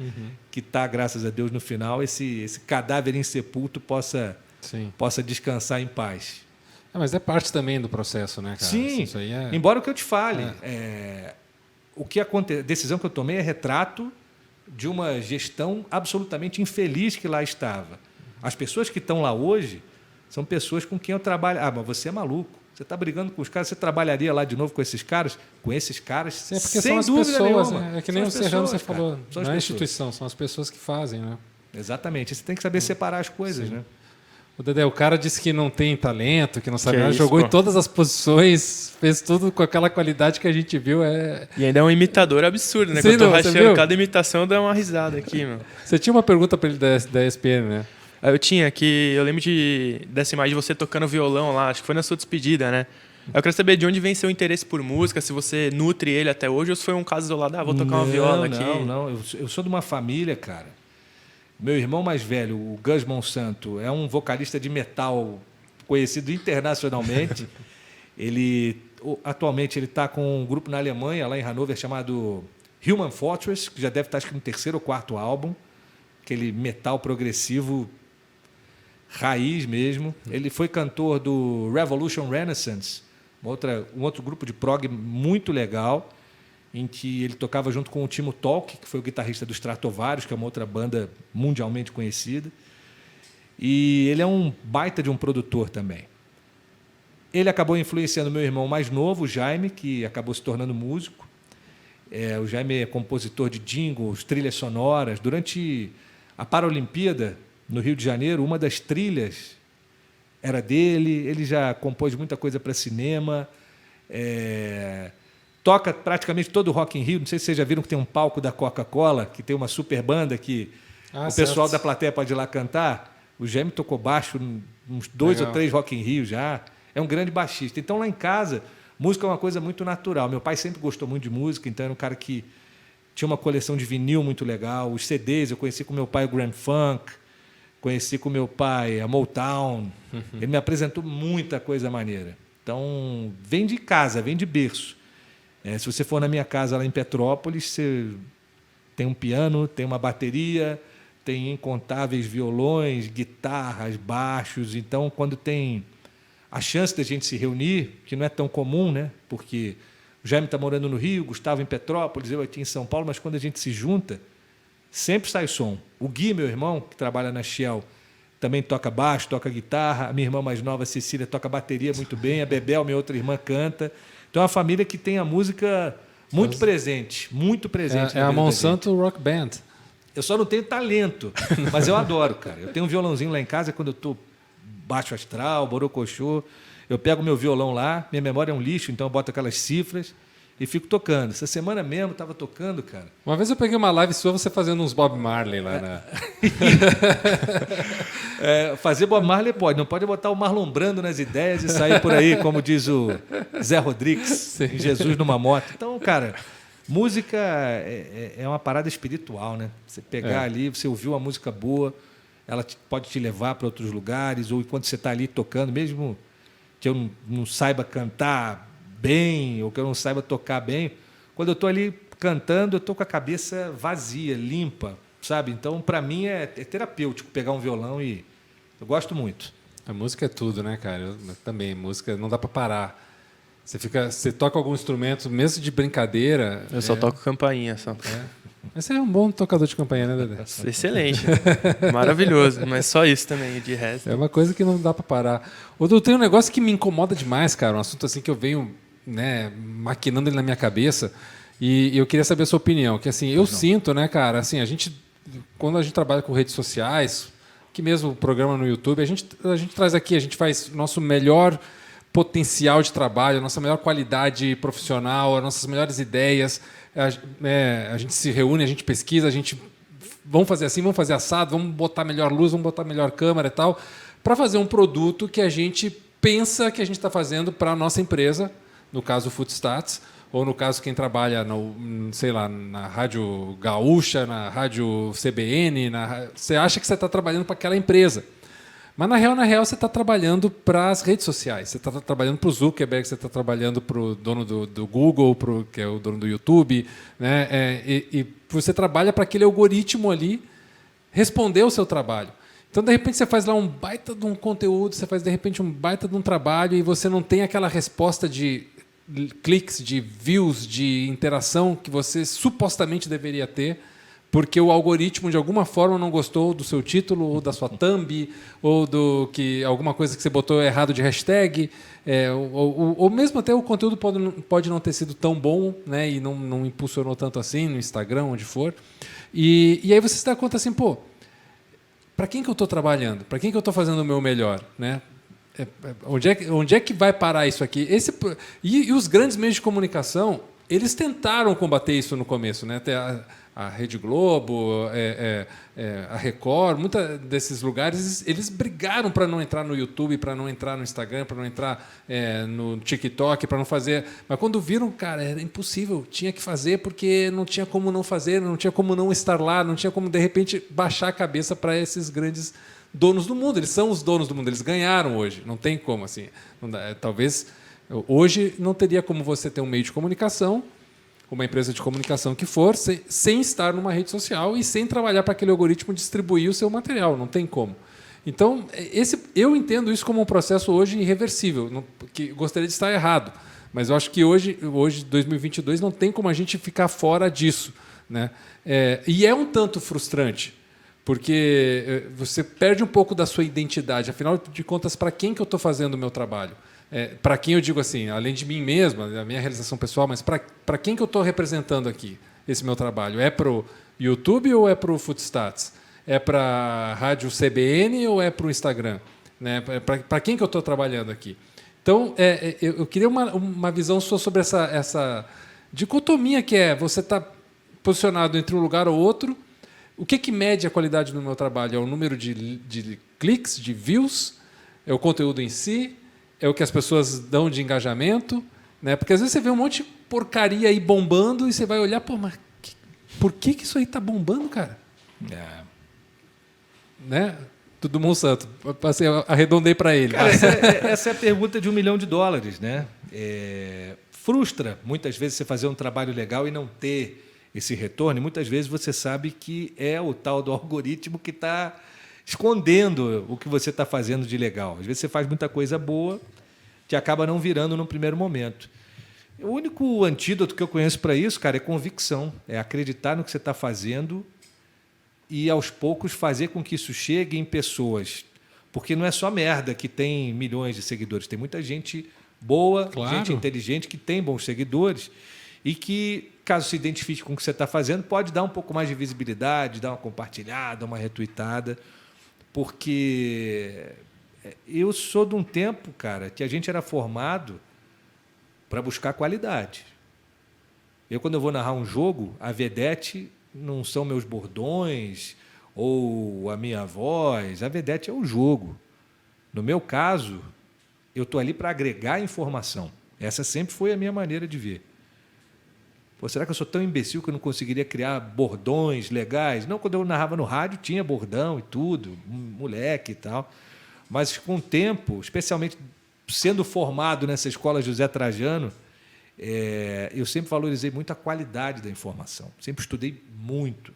Que está, graças a Deus, no final, esse cadáver insepulto possa descansar em paz. Mas é parte também do processo, né, cara? Sim, isso aí embora o que eu te fale, o que a decisão que eu tomei é retrato de uma gestão absolutamente infeliz que lá estava. As pessoas que estão lá hoje são pessoas com quem eu trabalho. Mas você é maluco. Você está brigando com os caras, você trabalharia lá de novo com esses caras? Com esses caras, Sim, porque sem são as dúvida pessoas, nenhuma. né? É que nem o Serrano você falou, não é a instituição, são as pessoas que fazem, né? Exatamente. Você tem que saber separar as coisas, né? O Dedé, o cara disse que não tem talento, que não sabe nada, jogou em todas as posições, fez tudo com aquela qualidade que a gente viu. E ainda é um imitador absurdo, né? Sim, Quando eu tô você rachando viu? cada imitação, dá uma risada aqui, meu. Você tinha uma pergunta para ele da ESPN, né? Eu tinha, que eu lembro dessa imagem de você tocando violão lá, acho que foi na sua despedida, né? Eu quero saber de onde vem seu interesse por música, se você nutre ele até hoje, ou se foi um caso isolado, vou tocar uma viola aqui. Não. Eu sou de uma família, cara. Meu irmão mais velho, o Gus Monsanto, é um vocalista de metal conhecido internacionalmente. Atualmente ele está com um grupo na Alemanha, lá em Hannover, chamado Human Fortress, que já deve estar acho que no 3º ou 4º álbum, aquele metal progressivo raiz mesmo. Ele foi cantor do Revolution Renaissance, um outro grupo de prog muito legal, em que ele tocava junto com o Timo Tolk, que foi o guitarrista do Stratovarius, que é uma outra banda mundialmente conhecida. E ele é um baita de um produtor também. Ele acabou influenciando meu irmão mais novo, o Jaime, que acabou se tornando músico. O Jaime é compositor de jingles, trilhas sonoras. Durante a Paralimpíada, no Rio de Janeiro, uma das trilhas era dele. Ele já compôs muita coisa para cinema. Toca praticamente todo o Rock in Rio. Não sei se vocês já viram que tem um palco da Coca-Cola, que tem uma super banda que o pessoal da plateia pode ir lá cantar. O Jaime tocou baixo uns 2 ou 3 Rock in Rio já. É um grande baixista. Então, lá em casa, música é uma coisa muito natural. Meu pai sempre gostou muito de música, então era um cara que tinha uma coleção de vinil muito legal. Os CDs, eu conheci com meu pai o Grand Funk, conheci com meu pai a Motown. Ele me apresentou muita coisa maneira. Então, vem de casa, vem de berço. Se você for na minha casa lá em Petrópolis, você tem um piano, tem uma bateria, tem incontáveis violões, guitarras, baixos. Então, quando tem a chance da gente se reunir, que não é tão comum, né? Porque o Jaime está morando no Rio, Gustavo em Petrópolis, eu aqui em São Paulo, mas quando a gente se junta, sempre sai som. O Gui, meu irmão, que trabalha na Shell, também toca baixo, toca guitarra. A minha irmã mais nova, Cecília, toca bateria muito bem. A Bebel, minha outra irmã, canta. Então é uma família que tem a música muito presente, muito presente. É a Monsanto Rock Band. Eu só não tenho talento, mas eu adoro, cara. Eu tenho um violãozinho lá em casa, quando eu estou baixo astral, borocochô, eu pego meu violão lá, minha memória é um lixo, então eu boto aquelas cifras e fico tocando. Essa semana mesmo eu estava tocando, cara. Uma vez eu peguei uma live sua, você fazendo uns Bob Marley lá na... Fazer Bob Marley pode, não pode botar o Marlon Brando nas ideias e sair por aí, como diz o Zé Rodrigues, em Jesus numa moto. Então, cara, música é uma parada espiritual, né? Você pegar ali, você ouvir uma música boa, ela pode te levar para outros lugares, ou enquanto você está ali tocando, mesmo que eu não saiba cantar bem, ou que eu não saiba tocar bem, quando eu estou ali cantando, eu estou com a cabeça vazia, limpa, sabe? Então, para mim, é terapêutico pegar um violão e eu gosto muito. A música é tudo, né, cara? Eu também, música não dá para parar. Você toca algum instrumento, mesmo de brincadeira... Eu só toco campainha, só. Mas você é um bom tocador de campainha, né, Dedé? Excelente. Maravilhoso. Mas só isso também, de resto. É uma coisa que não dá para parar. Ô, tem um negócio que me incomoda demais, cara. Um assunto assim que eu venho, né, maquinando ele na minha cabeça. E eu queria saber a sua opinião. Que assim, eu sinto, né, cara, assim, quando a gente trabalha com redes sociais, que mesmo o programa no YouTube, a gente traz aqui, a gente faz nosso melhor potencial de trabalho, a nossa melhor qualidade profissional, as nossas melhores ideias. A gente se reúne, a gente pesquisa, vamos fazer assim, vamos fazer assado, vamos botar melhor luz, vamos botar melhor câmera e tal, para fazer um produto que a gente pensa que a gente está fazendo para a nossa empresa, no caso o Footstats, ou no caso quem trabalha na Rádio Gaúcha, na Rádio CBN, você acha que você está trabalhando para aquela empresa. Mas, na real, você está trabalhando para as redes sociais. Você está trabalhando para o Zuckerberg, você está trabalhando para o dono do Google, que é o dono do YouTube. Né? E você trabalha para aquele algoritmo ali responder o seu trabalho. Então, de repente, você faz lá um baita de um conteúdo, você faz, de repente, um baita de um trabalho e você não tem aquela resposta de cliques, de views, de interação que você supostamente deveria ter, porque o algoritmo, de alguma forma, não gostou do seu título, ou da sua thumb, ou alguma coisa que você botou errado de hashtag, ou mesmo até o conteúdo pode não ter sido tão bom, né, e não impulsionou tanto assim no Instagram, onde for. E aí você se dá conta assim, para quem que eu estou trabalhando? Para quem que eu estou fazendo o meu melhor? Né? Onde é que vai parar isso aqui? E os grandes meios de comunicação, eles tentaram combater isso no começo, né? Até a Rede Globo, a Record, muitos desses lugares, eles brigaram para não entrar no YouTube, para não entrar no Instagram, para não entrar no TikTok, para não fazer. Mas quando viram, cara, era impossível, tinha que fazer porque não tinha como não fazer, não tinha como não estar lá, não tinha como, de repente, baixar a cabeça para esses grandes donos do mundo. Eles são os donos do mundo, eles ganharam hoje, não tem como, assim. Talvez, hoje, não teria como você ter um meio de comunicação uma empresa de comunicação que for, sem estar numa rede social e sem trabalhar para aquele algoritmo distribuir o seu material. Não tem como. Então, eu entendo isso como um processo hoje irreversível, que gostaria de estar errado, mas eu acho que hoje 2022, não tem como a gente ficar fora disso, né? E é um tanto frustrante, porque você perde um pouco da sua identidade. Afinal de contas, para quem que eu estou fazendo o meu trabalho? Para quem eu digo assim, além de mim mesma, da minha realização pessoal, mas para quem que eu estou representando aqui esse meu trabalho? É para o YouTube ou é para o Footstats? É para a rádio CBN ou é para o Instagram? Né? Para quem que eu estou trabalhando aqui? Então, eu queria uma visão sua sobre essa dicotomia que você está posicionado entre um lugar ou outro. O que mede a qualidade do meu trabalho? É o número de cliques, de views? É o conteúdo em si? É o que as pessoas dão de engajamento? Né? Porque às vezes você vê um monte de porcaria aí bombando e você vai olhar, mas por que isso aí está bombando, cara? Né? Do Monsanto. Arredondei para ele. Cara, essa é a pergunta de $1 milhão, né? Frustra muitas vezes você fazer um trabalho legal e não ter esse retorno. E muitas vezes você sabe que é o tal do algoritmo que está escondendo o que você está fazendo de legal. Às vezes você faz muita coisa boa que acaba não virando no primeiro momento. O único antídoto que eu conheço para isso, cara, é convicção. É acreditar no que você está fazendo e, aos poucos, fazer com que isso chegue em pessoas. Porque não é só merda que tem milhões de seguidores. Tem muita gente boa, claro, gente inteligente, que tem bons seguidores e que, caso se identifique com o que você está fazendo, pode dar um pouco mais de visibilidade, dar uma compartilhada, uma retweetada. Porque eu sou de um tempo, cara, que a gente era formado para buscar qualidade. Quando eu vou narrar um jogo, a vedete não são meus bordões ou a minha voz, a vedete é o jogo. No meu caso, eu estou ali para agregar informação. Essa sempre foi a minha maneira de ver. Será que eu sou tão imbecil que eu não conseguiria criar bordões legais? Não, quando eu narrava no rádio tinha bordão e tudo, moleque e tal. Mas com o tempo, especialmente sendo formado nessa escola José Trajano, eu sempre valorizei muito a qualidade da informação. Sempre estudei muito.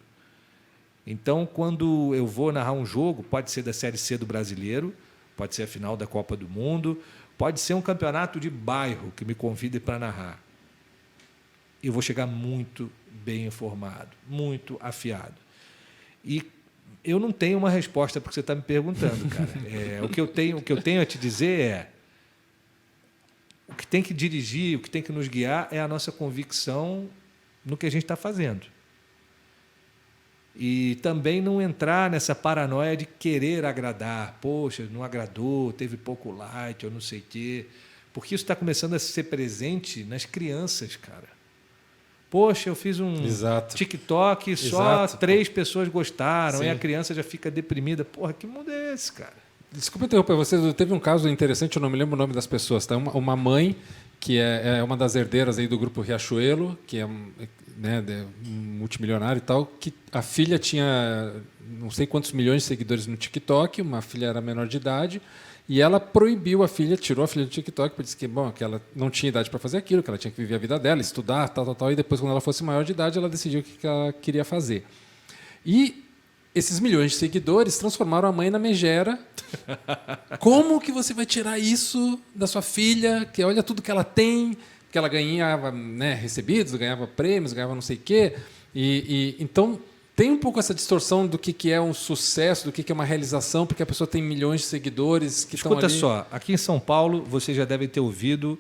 Então, quando eu vou narrar um jogo, pode ser da Série C do Brasileiro, pode ser a final da Copa do Mundo, pode ser um campeonato de bairro que me convide para narrar. Eu vou chegar muito bem informado, muito afiado. E eu não tenho uma resposta para o que você está me perguntando, cara. O que eu tenho a te dizer é: o que tem que dirigir, o que tem que nos guiar é a nossa convicção no que a gente está fazendo. E também não entrar nessa paranoia de querer agradar. Poxa, não agradou, teve pouco like, eu não sei o quê. Porque isso está começando a ser presente nas crianças, cara. Poxa, eu fiz um TikTok e só 3 pessoas gostaram. Sim. E a criança já fica deprimida. Porra, que mundo é esse, cara? Desculpa interromper vocês, teve um caso interessante, eu não me lembro o nome das pessoas. Tá? Uma mãe, que é uma das herdeiras aí do grupo Riachuelo, que é multimilionário e tal, que a filha tinha não sei quantos milhões de seguidores no TikTok, uma filha era menor de idade, e ela proibiu a filha, tirou a filha do TikTok, porque disse que ela não tinha idade para fazer aquilo, que ela tinha que viver a vida dela, estudar, tal, e depois, quando ela fosse maior de idade, ela decidiu o que ela queria fazer. E esses milhões de seguidores transformaram a mãe na megera. Como que você vai tirar isso da sua filha, que olha tudo que ela tem, que ela ganhava, né, recebidos, ganhava prêmios, ganhava não sei o quê. Então, tem um pouco essa distorção do que é um sucesso, do que é uma realização, porque a pessoa tem milhões de seguidores que estão ali. Escuta só, aqui em São Paulo, vocês já devem ter ouvido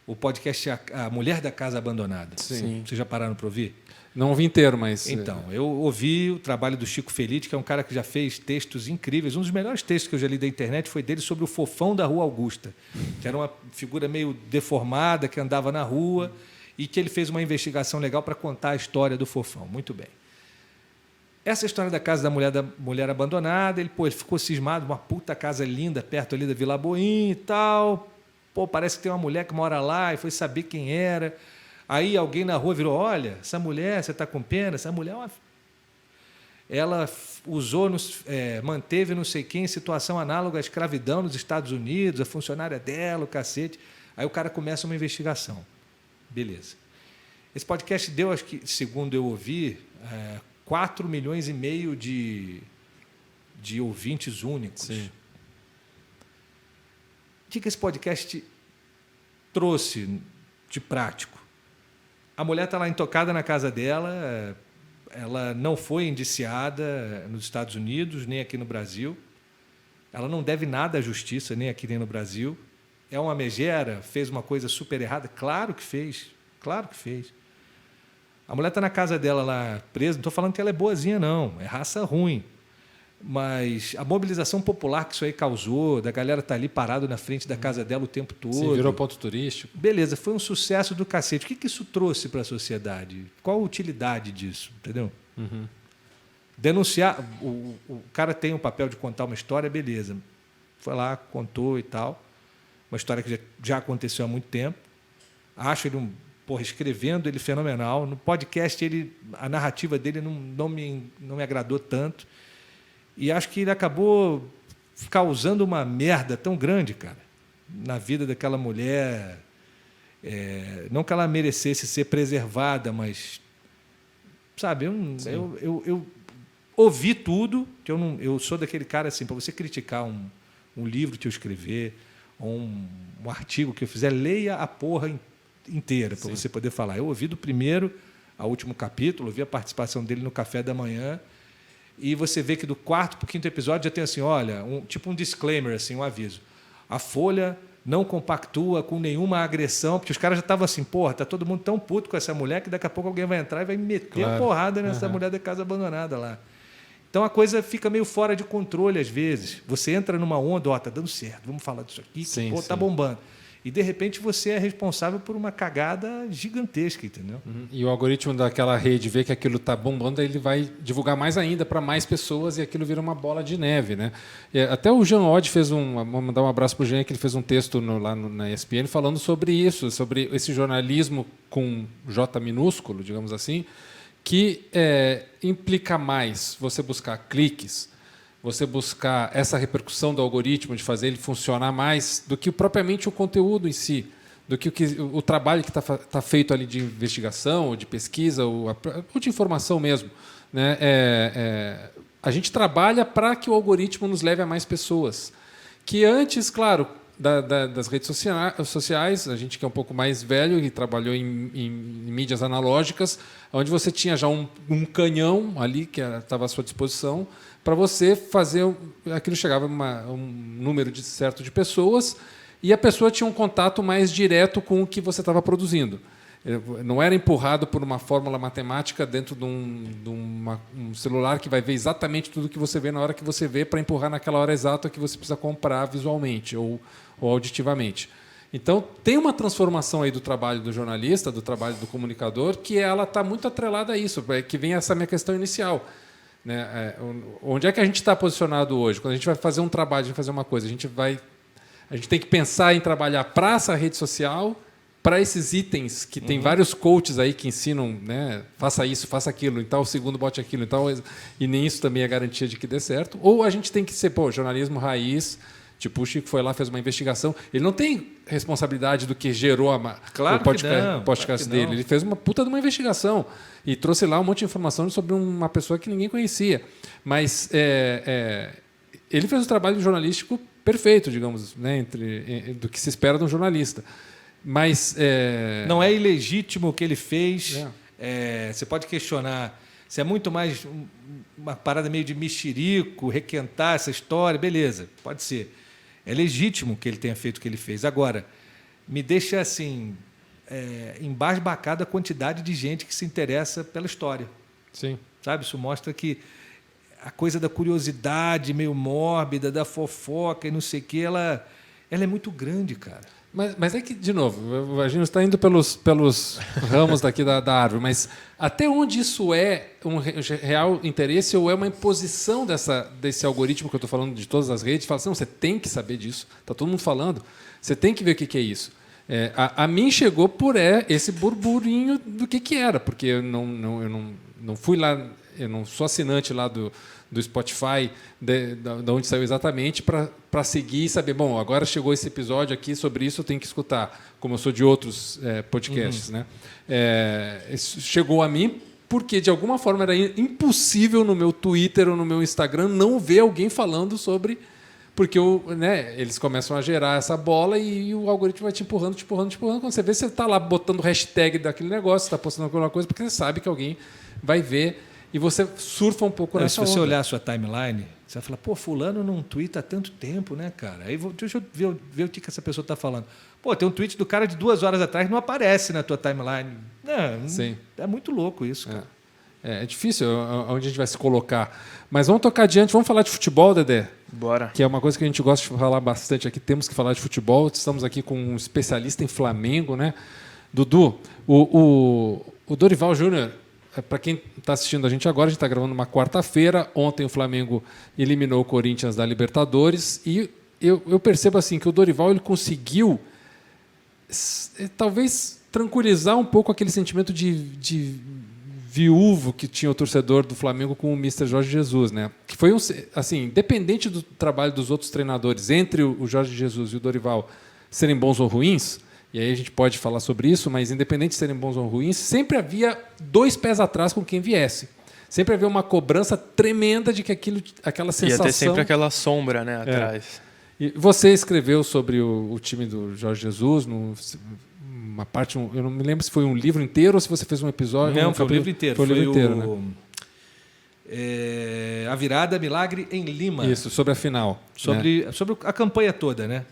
o podcast A Mulher da Casa Abandonada. Sim. Vocês já pararam para ouvir? Não ouvi inteiro, mas... Então, eu ouvi o trabalho do Chico Felitti, que é um cara que já fez textos incríveis. Um dos melhores textos que eu já li da internet foi dele sobre o fofão da Rua Augusta, que era uma figura meio deformada, que andava na rua, e que ele fez uma investigação legal para contar a história do fofão. Muito bem. Essa história da casa da mulher abandonada, ele ficou cismado, uma puta casa linda, perto ali da Vila Boim e tal. Parece que tem uma mulher que mora lá, e foi saber quem era. Aí alguém na rua virou: olha, essa mulher, você está com pena? Essa mulher ela usou, manteve não sei quem em situação análoga à escravidão nos Estados Unidos, a funcionária dela, o cacete. Aí o cara começa uma investigação. Beleza. Esse podcast deu, acho que, segundo eu ouvi, 4,5 milhões de ouvintes únicos. Sim. O que esse podcast trouxe de prático? A mulher está lá intocada na casa dela, ela não foi indiciada nos Estados Unidos, nem aqui no Brasil. Ela não deve nada à justiça, nem aqui nem no Brasil. É uma megera, fez uma coisa super errada? Claro que fez, claro que fez. A mulher está na casa dela lá presa, não estou falando que ela é boazinha, não, é raça ruim. Mas a mobilização popular que isso aí causou, da galera estar ali parado na frente da casa dela o tempo todo. Sim, virou ponto turístico. Beleza, foi um sucesso do cacete. O que isso trouxe para a sociedade? Qual a utilidade disso? Entendeu? Uhum. Denunciar. O cara tem o papel de contar uma história, beleza. Foi lá, contou e tal. Uma história que já aconteceu há muito tempo. Acho ele escrevendo ele fenomenal. No podcast, a narrativa dele não me agradou tanto. E acho que ele acabou causando uma merda tão grande, cara, na vida daquela mulher. Não que ela merecesse ser preservada, mas, sabe, eu ouvi tudo, que eu sou daquele cara assim, para você criticar um livro que eu escrever, ou um artigo que eu fizer, leia a porra inteira, para você poder falar. Eu ouvi do primeiro ao último capítulo, ouvi a participação dele no Café da Manhã, e você vê que do 4º para o 5º episódio já tem assim, olha, tipo um disclaimer, assim, um aviso. A Folha não compactua com nenhuma agressão, porque os caras já estavam assim, porra, tá todo mundo tão puto com essa mulher que daqui a pouco alguém vai entrar e vai meter a porrada nessa mulher da casa abandonada lá. Então a coisa fica meio fora de controle às vezes. Você entra numa onda, tá dando certo, vamos falar disso aqui, tá bombando. E, de repente, você é responsável por uma cagada gigantesca, entendeu? Uhum. E o algoritmo daquela rede vê que aquilo está bombando, ele vai divulgar mais ainda para mais pessoas e aquilo vira uma bola de neve, né? Até o Jean Oddi fez vou mandar um abraço para o Jean, que ele fez um texto lá na ESPN falando sobre isso, sobre esse jornalismo com J minúsculo, digamos assim, que implica mais você buscar cliques, você buscar essa repercussão do algoritmo, de fazer ele funcionar mais do que propriamente o conteúdo em si, do que o trabalho que está feito ali de investigação, ou de pesquisa, ou de informação mesmo, né? A gente trabalha para que o algoritmo nos leve a mais pessoas. Que antes, claro, das redes sociais, a gente que é um pouco mais velho e trabalhou em mídias analógicas, onde você tinha já um canhão ali que estava à sua disposição para você fazer aquilo. Chegava um número certo de pessoas e a pessoa tinha um contato mais direto com o que você estava produzindo. Não era empurrado por uma fórmula matemática dentro de um celular que vai ver exatamente tudo que você vê na hora que você vê para empurrar naquela hora exata que você precisa comprar visualmente ou auditivamente. Então, tem uma transformação aí do trabalho do jornalista, do trabalho do comunicador, que ela está muito atrelada a isso, que vem essa minha questão inicial. Né? Onde é que a gente está posicionado hoje? Quando a gente vai fazer um trabalho, a gente vai fazer uma coisa, a gente tem que pensar em trabalhar para essa rede social, para esses itens que tem vários coaches aí que ensinam, né, faça isso, faça aquilo, então o segundo bote aquilo, então, e nem isso também é garantia de que dê certo. Ou a gente tem que ser jornalismo raiz, tipo o Chico foi lá, fez uma investigação, ele não tem responsabilidade do que gerou o podcast dele, ele fez uma puta de uma investigação e trouxe lá um monte de informação sobre uma pessoa que ninguém conhecia, mas ele fez o trabalho jornalístico perfeito, digamos, né, do que se espera de um jornalista. Mas não é ilegítimo o que ele fez. Você pode questionar se é muito mais uma parada meio de mexerico, requentar essa história, beleza, pode ser. É legítimo que ele tenha feito o que ele fez. Agora, me deixa assim embasbacado a quantidade de gente que se interessa pela história. Sim. Sabe? Isso mostra que a coisa da curiosidade meio mórbida, da fofoca e não sei o quê, ela é muito grande, cara. Mas é que, de novo, a gente está indo pelos ramos daqui da árvore, mas até onde isso é um real interesse ou é uma imposição desse algoritmo que eu estou falando de todas as redes? Fala assim, não, você tem que saber disso, está todo mundo falando, você tem que ver o que é isso. A mim chegou por esse burburinho do que era, porque eu não fui lá eu não sou assinante lá do Spotify, da onde saiu exatamente, para seguir e saber, bom, agora chegou esse episódio aqui, sobre isso eu tenho que escutar, como eu sou de outros podcasts. Né? Chegou a mim porque, de alguma forma, era impossível no meu Twitter ou no meu Instagram não ver alguém falando sobre... Porque eles começam a gerar essa bola e o algoritmo vai te empurrando. Quando você vê, você está lá botando hashtag daquele negócio, está postando alguma coisa, porque você sabe que alguém vai ver e você surfa um pouco nessa onda. Se você olhar a sua timeline, você vai falar, pô, fulano não twitta há tanto tempo, né, cara? Aí deixa eu ver o que essa pessoa está falando. Pô, tem um tweet do cara de 2 horas atrás, não aparece na tua timeline. Sim. É muito louco isso, cara. É difícil onde a gente vai se colocar. Mas vamos tocar adiante, vamos falar de futebol, Dedé? Bora. Que é uma coisa que a gente gosta de falar bastante aqui, temos que falar de futebol. Estamos aqui com um especialista em Flamengo, né? Dudu, o Dorival Júnior, para quem está assistindo a gente agora, a gente está gravando uma quarta-feira. Ontem o Flamengo eliminou o Corinthians da Libertadores e eu percebo assim que o Dorival ele conseguiu talvez tranquilizar um pouco aquele sentimento de viúvo que tinha o torcedor do Flamengo com o Mr. Jorge Jesus, né? Que foi assim, independente do trabalho dos outros treinadores, entre o Jorge Jesus e o Dorival serem bons ou ruins, e aí a gente pode falar sobre isso, mas independente de serem bons ou ruins, sempre havia 2 pés atrás com quem viesse. Sempre havia uma cobrança tremenda de que aquela sensação... Ia ter sempre aquela sombra, né, atrás. E você escreveu sobre o time do Jorge Jesus, uma parte, eu não me lembro se foi um livro inteiro ou se você fez um episódio. Não, foi o livro inteiro. Foi o livro inteiro, né? A Virada Milagre em Lima. Isso, sobre a final. Sobre a campanha toda, né?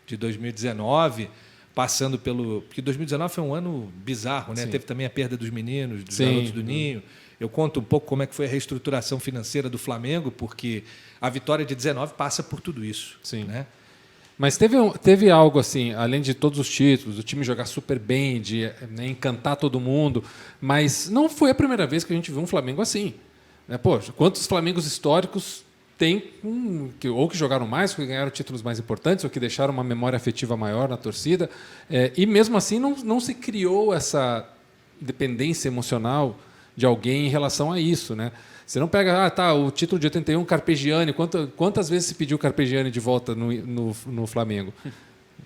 De 2019, passando pelo... Porque 2019 foi um ano bizarro, né? Sim. Teve também a perda dos meninos, dos garotos do Ninho. Eu conto um pouco como é que foi a reestruturação financeira do Flamengo, porque a vitória de 19 passa por tudo isso. Sim. Né? Mas teve algo assim, além de todos os títulos, o time jogar super bem, de encantar todo mundo, mas não foi a primeira vez que a gente viu um Flamengo assim. Né? Poxa, quantos Flamengos históricos tem ou que jogaram mais, ou que ganharam títulos mais importantes, ou que deixaram uma memória afetiva maior na torcida, e mesmo assim não se criou essa dependência emocional de alguém em relação a isso, né? Você não pega, o título de 81, Carpegiani, quantas vezes se pediu Carpegiani de volta no Flamengo?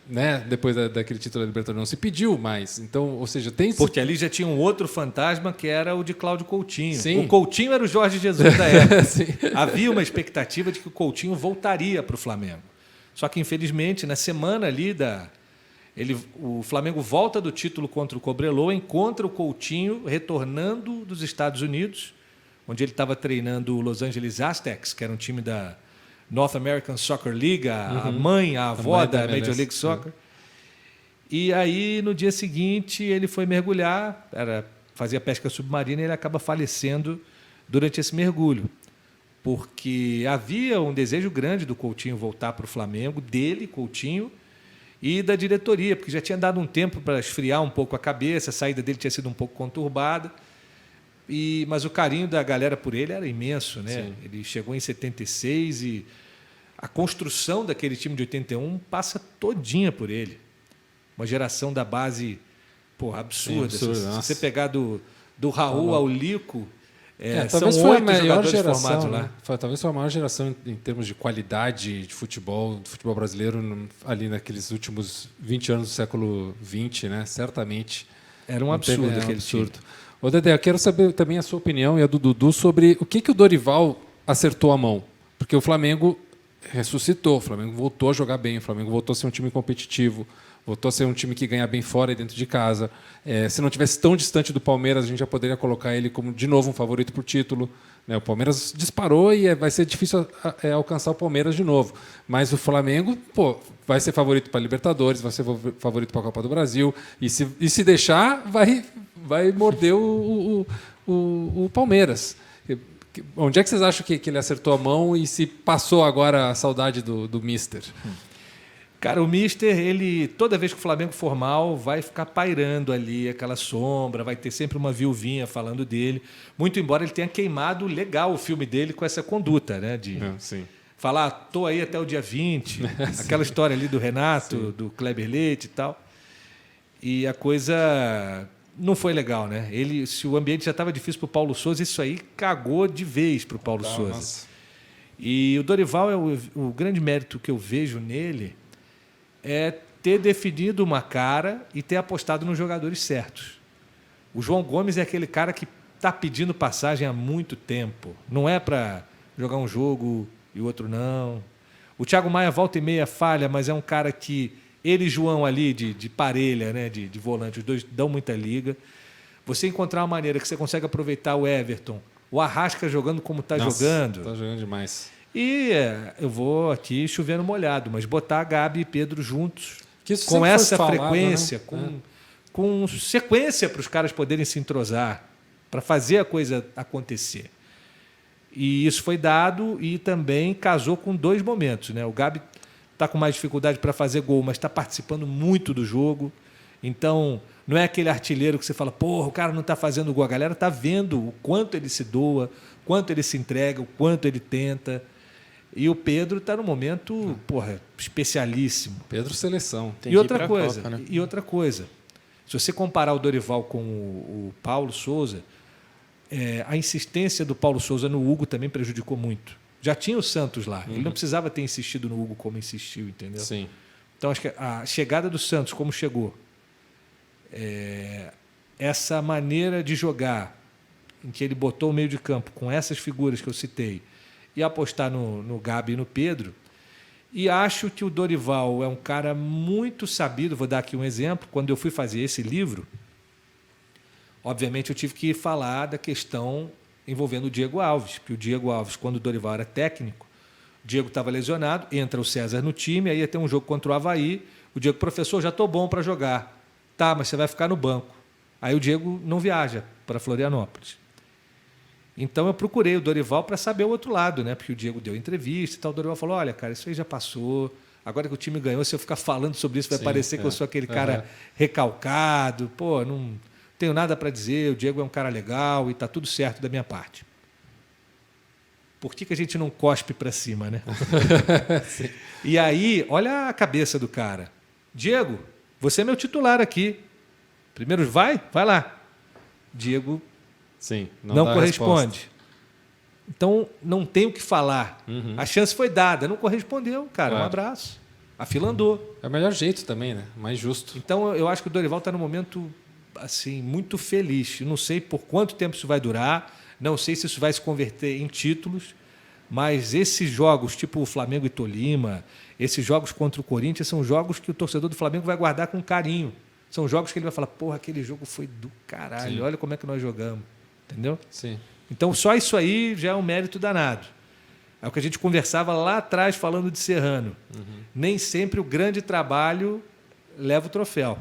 Né? Depois daquele título da Libertadores, não se pediu mais. Então, ou seja, tem... Porque ali já tinha um outro fantasma que era o de Cláudio Coutinho. Sim. O Coutinho era o Jorge Jesus da época. Sim. Havia uma expectativa de que o Coutinho voltaria para o Flamengo. Só que, infelizmente, na semana ali o Flamengo volta do título contra o Cobreloa, encontra o Coutinho retornando dos Estados Unidos, onde ele estava treinando o Los Angeles Aztecs, que era um time da North American Soccer League, a avó da Major League Soccer. E aí, no dia seguinte, ele foi mergulhar, fazia pesca submarina, e ele acaba falecendo durante esse mergulho. Porque havia um desejo grande do Coutinho voltar para o Flamengo, dele, Coutinho, e da diretoria, porque já tinha dado um tempo para esfriar um pouco a cabeça, a saída dele tinha sido um pouco conturbada. Mas o carinho da galera por ele era imenso, né? Sim. Ele chegou em 76 e a construção daquele time de 81 passa todinha por ele. Uma geração da base absurda. Sim, absurdo, se nossa. você pegar do Raul ao Lico, talvez são foi 8 a maior jogadores geração, formados lá. né? Talvez foi a maior geração em termos de qualidade de futebol, do futebol brasileiro, ali naqueles últimos 20 anos do século XX, né? Certamente. Era um absurdo aquele time. Ô, Dedé, eu quero saber também a sua opinião e a do Dudu sobre o que o Dorival acertou a mão. Porque o Flamengo ressuscitou, o Flamengo voltou a jogar bem, o Flamengo voltou a ser um time competitivo, voltou a ser um time que ganha bem fora e dentro de casa. Se não tivesse tão distante do Palmeiras, a gente já poderia colocar ele como, de novo, um favorito por título. Né? O Palmeiras disparou e vai ser difícil alcançar o Palmeiras de novo. Mas o Flamengo vai ser favorito para a Libertadores, vai ser favorito para a Copa do Brasil. E se deixar, vai morder o Palmeiras. Onde é que vocês acham que ele acertou a mão e se passou agora a saudade do Mister? Cara, o Mister, ele, toda vez que o Flamengo for mal, vai ficar pairando ali aquela sombra, vai ter sempre uma viuvinha falando dele, muito embora ele tenha queimado legal o filme dele com essa conduta, né? De falar, tô aí até o dia 20, aquela história ali do Renato, do Kleber Leite e tal. E a coisa não foi legal, né? Se o ambiente já estava difícil para o Paulo Souza, isso aí cagou de vez para o Paulo Souza. Nossa. E o Dorival, o grande mérito que eu vejo nele é ter definido uma cara e ter apostado nos jogadores certos. O João Gomes é aquele cara que está pedindo passagem há muito tempo. Não é para jogar um jogo e o outro não. O Thiago Maia volta e meia falha, mas é um cara que ele e João ali de parelha, né, de volante, os dois dão muita liga. Você encontrar uma maneira que você consegue aproveitar o Everton, o Arrasca jogando como está jogando. Está jogando demais. E eu vou aqui chovendo molhado, mas botar Gabi e Pedro juntos, com essa frequência, com sequência para os caras poderem se entrosar, para fazer a coisa acontecer. E isso foi dado e também casou com 2 momentos, né? O Gabi está com mais dificuldade para fazer gol, mas está participando muito do jogo. Então, não é aquele artilheiro que você fala, porra, o cara não está fazendo gol. A galera está vendo o quanto ele se doa, o quanto ele se entrega, o quanto ele tenta. E o Pedro está num momento, porra, especialíssimo. Pedro seleção. E outra coisa, Copa, né? E outra coisa, se você comparar o Dorival com o Paulo Souza, a insistência do Paulo Souza no Hugo também prejudicou muito. Já tinha o Santos lá. Ele não precisava ter insistido no Hugo como insistiu, entendeu? Sim. Então, acho que a chegada do Santos, como chegou, essa maneira de jogar, em que ele botou o meio de campo com essas figuras que eu citei, e apostar no Gabi e no Pedro, e acho que o Dorival é um cara muito sabido. Vou dar aqui um exemplo. Quando eu fui fazer esse livro, obviamente eu tive que falar da questão envolvendo o Diego Alves, porque o Diego Alves, quando o Dorival era técnico, o Diego estava lesionado, entra o César no time, aí ia ter um jogo contra o Avaí, o Diego, professor, já estou bom para jogar. Tá, mas você vai ficar no banco. Aí o Diego não viaja para Florianópolis. Então eu procurei o Dorival para saber o outro lado, né? Porque o Diego deu entrevista e tal, o Dorival falou, olha, cara, isso aí já passou, agora que o time ganhou, se eu ficar falando sobre isso, vai parecer que eu sou aquele cara recalcado, pô, não tenho nada para dizer, o Diego é um cara legal e está tudo certo da minha parte. Por que a gente não cospe para cima, né? E aí, olha a cabeça do cara. Diego, você é meu titular aqui. Primeiro vai lá. Diego não corresponde. Resposta. Então, não tem o que falar. A chance foi dada, não correspondeu, cara. Claro. Um abraço. A fila andou. É o melhor jeito também, né? Mais justo. Então, eu acho que o Dorival está num momento assim, muito feliz. Eu não sei por quanto tempo isso vai durar, não sei se isso vai se converter em títulos, mas esses jogos, tipo o Flamengo e Tolima, esses jogos contra o Corinthians, são jogos que o torcedor do Flamengo vai guardar com carinho. São jogos que ele vai falar, porra, aquele jogo foi do caralho, olha como é que nós jogamos. Entendeu? Sim. Então, só isso aí já é um mérito danado. É o que a gente conversava lá atrás falando de Serrano. Nem sempre o grande trabalho leva o troféu.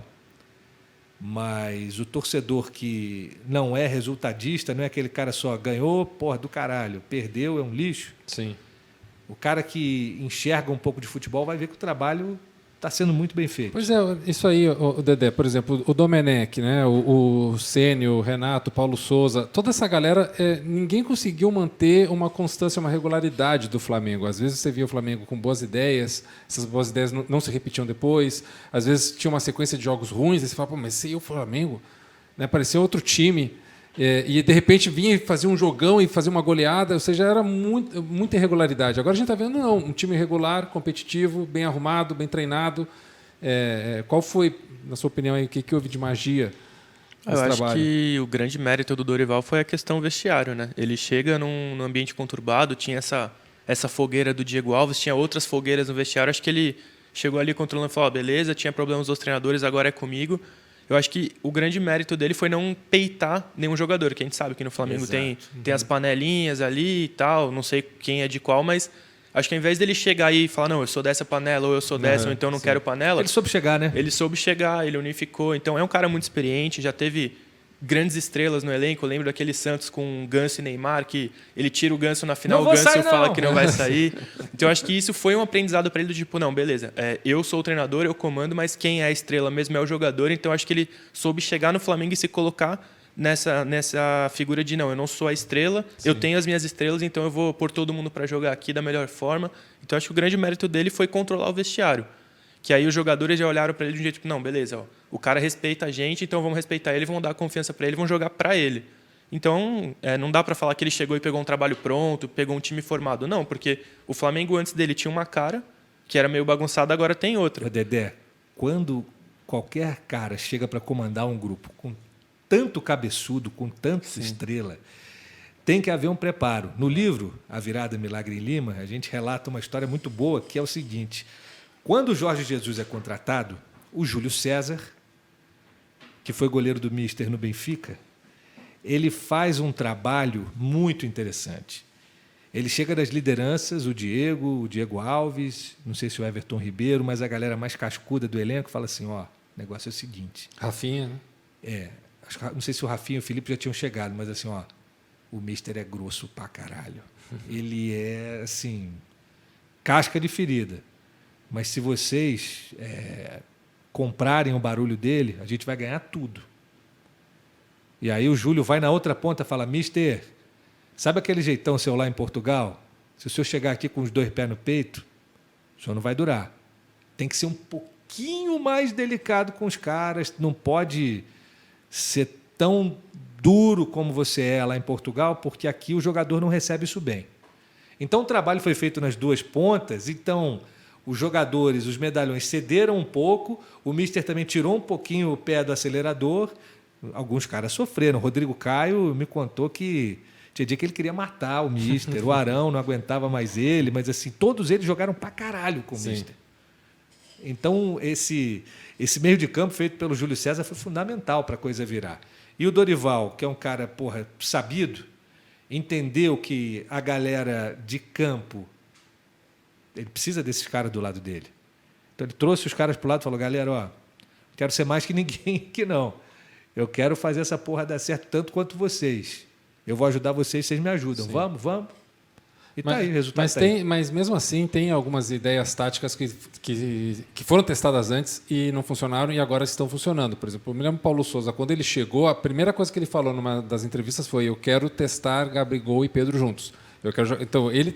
Mas o torcedor que não é resultadista, não é aquele cara só ganhou, porra, do caralho, perdeu, é um lixo. Sim. O cara que enxerga um pouco de futebol vai ver que o trabalho está sendo muito bem feito. Pois é, isso aí, o Dedé, por exemplo, o Domenech, né, o Ceni, o Renato, o Paulo Souza, toda essa galera, ninguém conseguiu manter uma constância, uma regularidade do Flamengo. Às vezes você via o Flamengo com boas ideias, essas boas ideias não se repetiam depois, às vezes tinha uma sequência de jogos ruins, e você fala, pô, mas esse é o Flamengo, né, parecia outro time. E de repente vinha fazer um jogão e fazer uma goleada, ou seja, era muita irregularidade. Agora a gente está vendo, não, um time regular, competitivo, bem arrumado, bem treinado. Qual foi, na sua opinião, o que houve de magia nesse trabalho? Eu acho que o grande mérito do Dorival foi a questão vestiário, né? Ele chega num ambiente conturbado, tinha essa fogueira do Diego Alves, tinha outras fogueiras no vestiário, acho que ele chegou ali controlando e falou, beleza, tinha problemas dos treinadores, agora é comigo. Eu acho que o grande mérito dele foi não peitar nenhum jogador, que a gente sabe que no Flamengo tem as panelinhas ali e tal, não sei quem é de qual, mas acho que ao invés dele chegar aí e falar, não, eu sou dessa panela, ou eu sou dessa, ou então eu não quero panela... Ele soube chegar, né? Ele soube chegar, ele unificou. Então é um cara muito experiente, já teve grandes estrelas no elenco. Eu lembro daquele Santos com Ganso e Neymar, que ele tira o Ganso na final, o Ganso fala que não vai sair. Então eu acho que isso foi um aprendizado para ele do tipo, não, beleza, eu sou o treinador, eu comando, mas quem é a estrela mesmo é o jogador. Então eu acho que ele soube chegar no Flamengo e se colocar nessa figura de, não, eu não sou a estrela, eu tenho as minhas estrelas, então eu vou pôr todo mundo para jogar aqui da melhor forma. Então eu acho que o grande mérito dele foi controlar o vestiário. que aí os jogadores já olharam para ele de um jeito tipo, não, beleza, ó, o cara respeita a gente, então vamos respeitar ele, vamos dar confiança para ele, vamos jogar para ele. Então, não dá para falar que ele chegou e pegou um trabalho pronto, pegou um time formado. Não, porque o Flamengo antes dele tinha uma cara que era meio bagunçada, agora tem outra. Ô, Dedé, quando qualquer cara chega para comandar um grupo com tanto cabeçudo, com tanta estrela, tem que haver um preparo. No livro A Virada Milagre em Lima, a gente relata uma história muito boa, que é o seguinte: quando o Jorge Jesus é contratado, o Júlio César, que foi goleiro do Mister no Benfica, ele faz um trabalho muito interessante. Ele chega das lideranças, o Diego Alves, não sei se o Everton Ribeiro, mas a galera mais cascuda do elenco fala assim, ó, o negócio é o seguinte. Rafinha, né? Não sei se o Rafinha e o Felipe já tinham chegado, mas assim, ó, o Mister é grosso pra caralho. Ele é, assim, casca de ferida. Mas se vocês comprarem o barulho dele, a gente vai ganhar tudo. E aí o Júlio vai na outra ponta e fala, Mister, sabe aquele jeitão seu lá em Portugal? Se o senhor chegar aqui com os 2 pés no peito, o senhor não vai durar. Tem que ser um pouquinho mais delicado com os caras, não pode ser tão duro como você é lá em Portugal, porque aqui o jogador não recebe isso bem. Então o trabalho foi feito nas 2 pontas, então os jogadores, os medalhões cederam um pouco, o Mister também tirou um pouquinho o pé do acelerador, alguns caras sofreram. O Rodrigo Caio me contou que tinha dia que ele queria matar o Mister, o Arão não aguentava mais ele, mas assim, todos eles jogaram pra caralho com o Mister. Então, esse meio de campo feito pelo Júlio César foi fundamental para a coisa virar. E o Dorival, que é um cara, sabido, entendeu que a galera de campo, ele precisa desses caras do lado dele. Então, ele trouxe os caras para o lado e falou, galera, ó, não quero ser mais que ninguém aqui, não. Eu quero fazer essa porra dar certo tanto quanto vocês. Eu vou ajudar vocês, vocês me ajudam. Sim. Vamos. E tá aí, o resultado mas mesmo assim, tem algumas ideias táticas que foram testadas antes e não funcionaram e agora estão funcionando. Por exemplo, eu me lembro do Paulo Souza, quando ele chegou, a primeira coisa que ele falou numa das entrevistas foi: eu quero testar Gabigol e Pedro juntos. Então, ele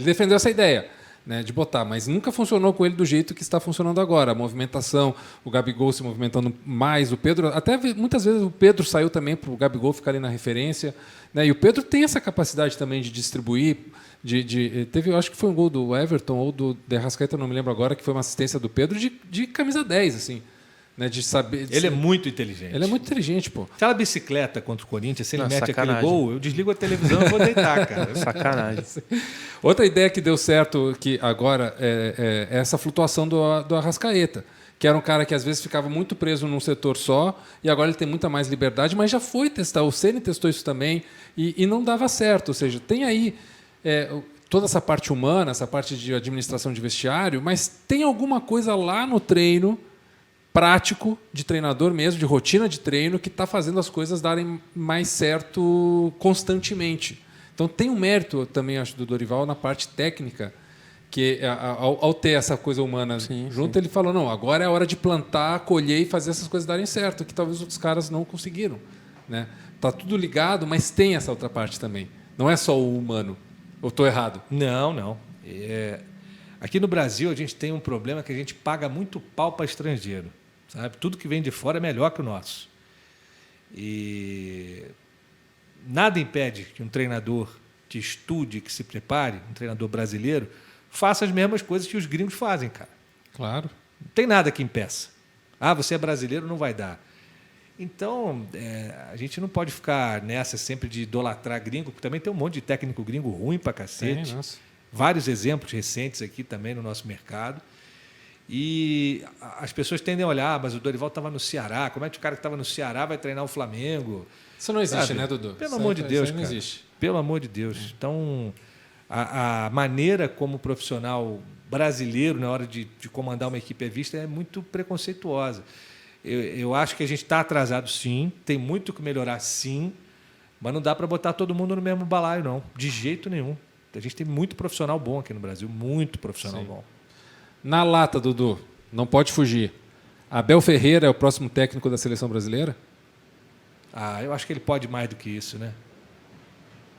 defendeu essa ideia, né, de botar, mas nunca funcionou com ele do jeito que está funcionando agora. A movimentação, o Gabigol se movimentando mais, o Pedro, até muitas vezes o Pedro saiu também para o Gabigol ficar ali na referência, né, e o Pedro tem essa capacidade também de distribuir, teve, eu acho que foi um gol do Everton ou do De Arrascaeta, não me lembro agora, que foi uma assistência do Pedro de camisa 10, assim. Né, de saber, ele é muito inteligente. Ele é muito inteligente, pô. Aquela bicicleta contra o Corinthians, se ele mete aquele gol, eu desligo a televisão e vou deitar, cara. Sacanagem. Outra ideia que deu certo que agora é essa flutuação do Arrascaeta, que era um cara que às vezes ficava muito preso num setor só e agora ele tem muita mais liberdade, mas já foi testar. O Ceni testou isso também e não dava certo. Ou seja, tem aí toda essa parte humana, essa parte de administração de vestiário, mas tem alguma coisa lá no treino prático de treinador mesmo, de rotina de treino, que está fazendo as coisas darem mais certo constantemente. Então tem um mérito também, acho, do Dorival na parte técnica, que ao ter essa coisa humana junto, ele falou, não, agora é a hora de plantar, colher e fazer essas coisas darem certo, que talvez outros caras não conseguiram. Né? Tá tudo ligado, mas tem essa outra parte também. Não é só o humano. Ou estou errado? Não. Aqui no Brasil a gente tem um problema que a gente paga muito pau para estrangeiro. Sabe? Tudo que vem de fora é melhor que o nosso. E nada impede que um treinador que estude, que se prepare, um treinador brasileiro, faça as mesmas coisas que os gringos fazem, cara. Claro. Não tem nada que impeça. Você é brasileiro, não vai dar. Então, a gente não pode ficar nessa sempre de idolatrar gringo, porque também tem um monte de técnico gringo ruim pra cacete. Vários exemplos recentes aqui também no nosso mercado. E as pessoas tendem a olhar, mas o Dorival estava no Ceará, como é que o cara que estava no Ceará vai treinar o Flamengo? Isso não existe, né, Dudu? Pelo amor de Deus, cara. Não existe. Pelo amor de Deus. Então, a maneira como o profissional brasileiro, na hora de comandar uma equipe é vista, é muito preconceituosa. Eu acho que a gente está atrasado, sim, tem muito que melhorar, sim, mas não dá para botar todo mundo no mesmo balaio, não, de jeito nenhum. A gente tem muito profissional bom aqui no Brasil, muito profissional bom. Na lata, Dudu, não pode fugir. Abel Ferreira é o próximo técnico da seleção brasileira? Eu acho que ele pode mais do que isso, né?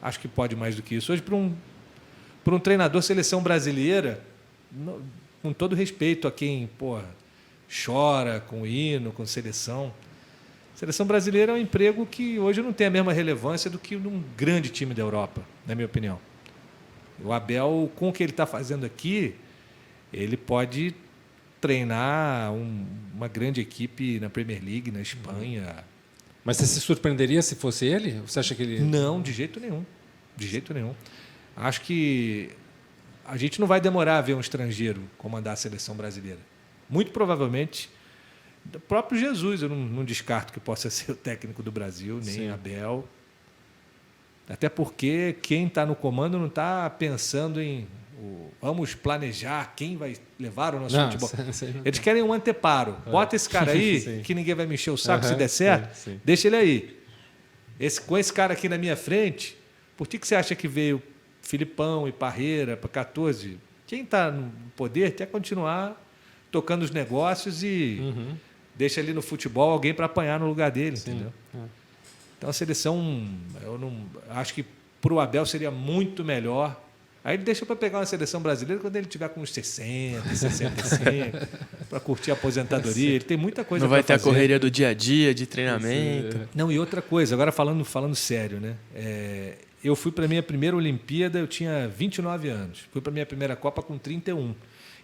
Acho que pode mais do que isso. Hoje, para um treinador seleção brasileira, com todo respeito a quem, chora com o hino, com seleção. Seleção brasileira é um emprego que hoje não tem a mesma relevância do que num grande time da Europa, na minha opinião. O Abel, com o que ele está fazendo aqui, ele pode treinar uma grande equipe na Premier League, na Espanha. Mas você se surpreenderia se fosse ele? Você acha que ele... Não, de jeito nenhum. De jeito nenhum. Acho que a gente não vai demorar a ver um estrangeiro comandar a seleção brasileira. Muito provavelmente, o próprio Jesus, eu não descarto que possa ser o técnico do Brasil, nem Sim. Abel. Até porque quem está no comando não está pensando em vamos planejar quem vai levar o nosso futebol. Eles querem um anteparo. Bota esse cara aí, que ninguém vai me encher o saco se der certo. Sim. Deixa ele aí. Com esse cara aqui na minha frente, por que você acha que veio Filipão e Parreira para 14? Quem está no poder quer continuar tocando os negócios e deixa ali no futebol alguém para apanhar no lugar dele, entendeu? Então a seleção, eu não acho que para o Abel seria muito melhor. Aí ele deixa para pegar uma seleção brasileira quando ele tiver com uns 60, 65, para curtir a aposentadoria. Ele tem muita coisa para fazer. Não vai ter a correria do dia a dia, de treinamento. Não, e outra coisa, agora falando sério, né? Eu fui para a minha primeira Olimpíada, eu tinha 29 anos. Fui para a minha primeira Copa com 31.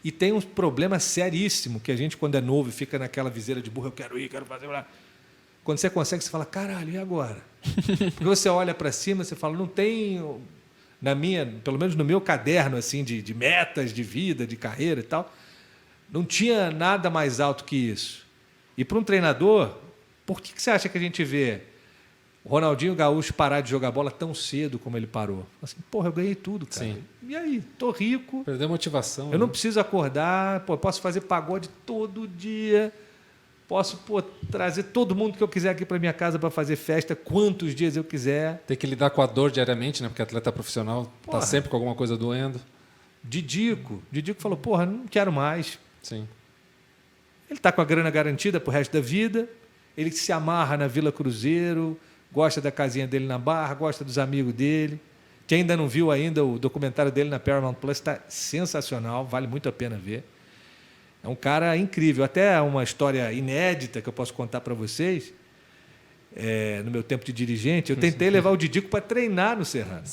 E tem um problema seríssimo que a gente, quando é novo, fica naquela viseira de burro, eu quero ir, quero fazer... Quando você consegue, você fala, caralho, e agora? Porque você olha para cima, você fala, não tem... pelo menos no meu caderno assim de metas de vida, de carreira e tal, não tinha nada mais alto que isso. E para um treinador, por que você acha que a gente vê o Ronaldinho Gaúcho parar de jogar bola tão cedo como ele parou? Assim, porra, eu ganhei tudo, cara. Sim. E aí? Tô rico. Perdeu a motivação. Eu não preciso acordar, posso fazer pagode todo dia. Posso trazer todo mundo que eu quiser aqui para minha casa para fazer festa quantos dias eu quiser. Tem que lidar com a dor diariamente, né? Porque atleta profissional está sempre com alguma coisa doendo. Didico falou, porra, não quero mais. Sim. Ele está com a grana garantida para o resto da vida, ele se amarra na Vila Cruzeiro, gosta da casinha dele na Barra, gosta dos amigos dele. Quem ainda não viu ainda, o documentário dele na Paramount Plus está sensacional, vale muito a pena ver. É um cara incrível. Até uma história inédita que eu posso contar para vocês. No meu tempo de dirigente, eu tentei levar o Didico para treinar no Serrano.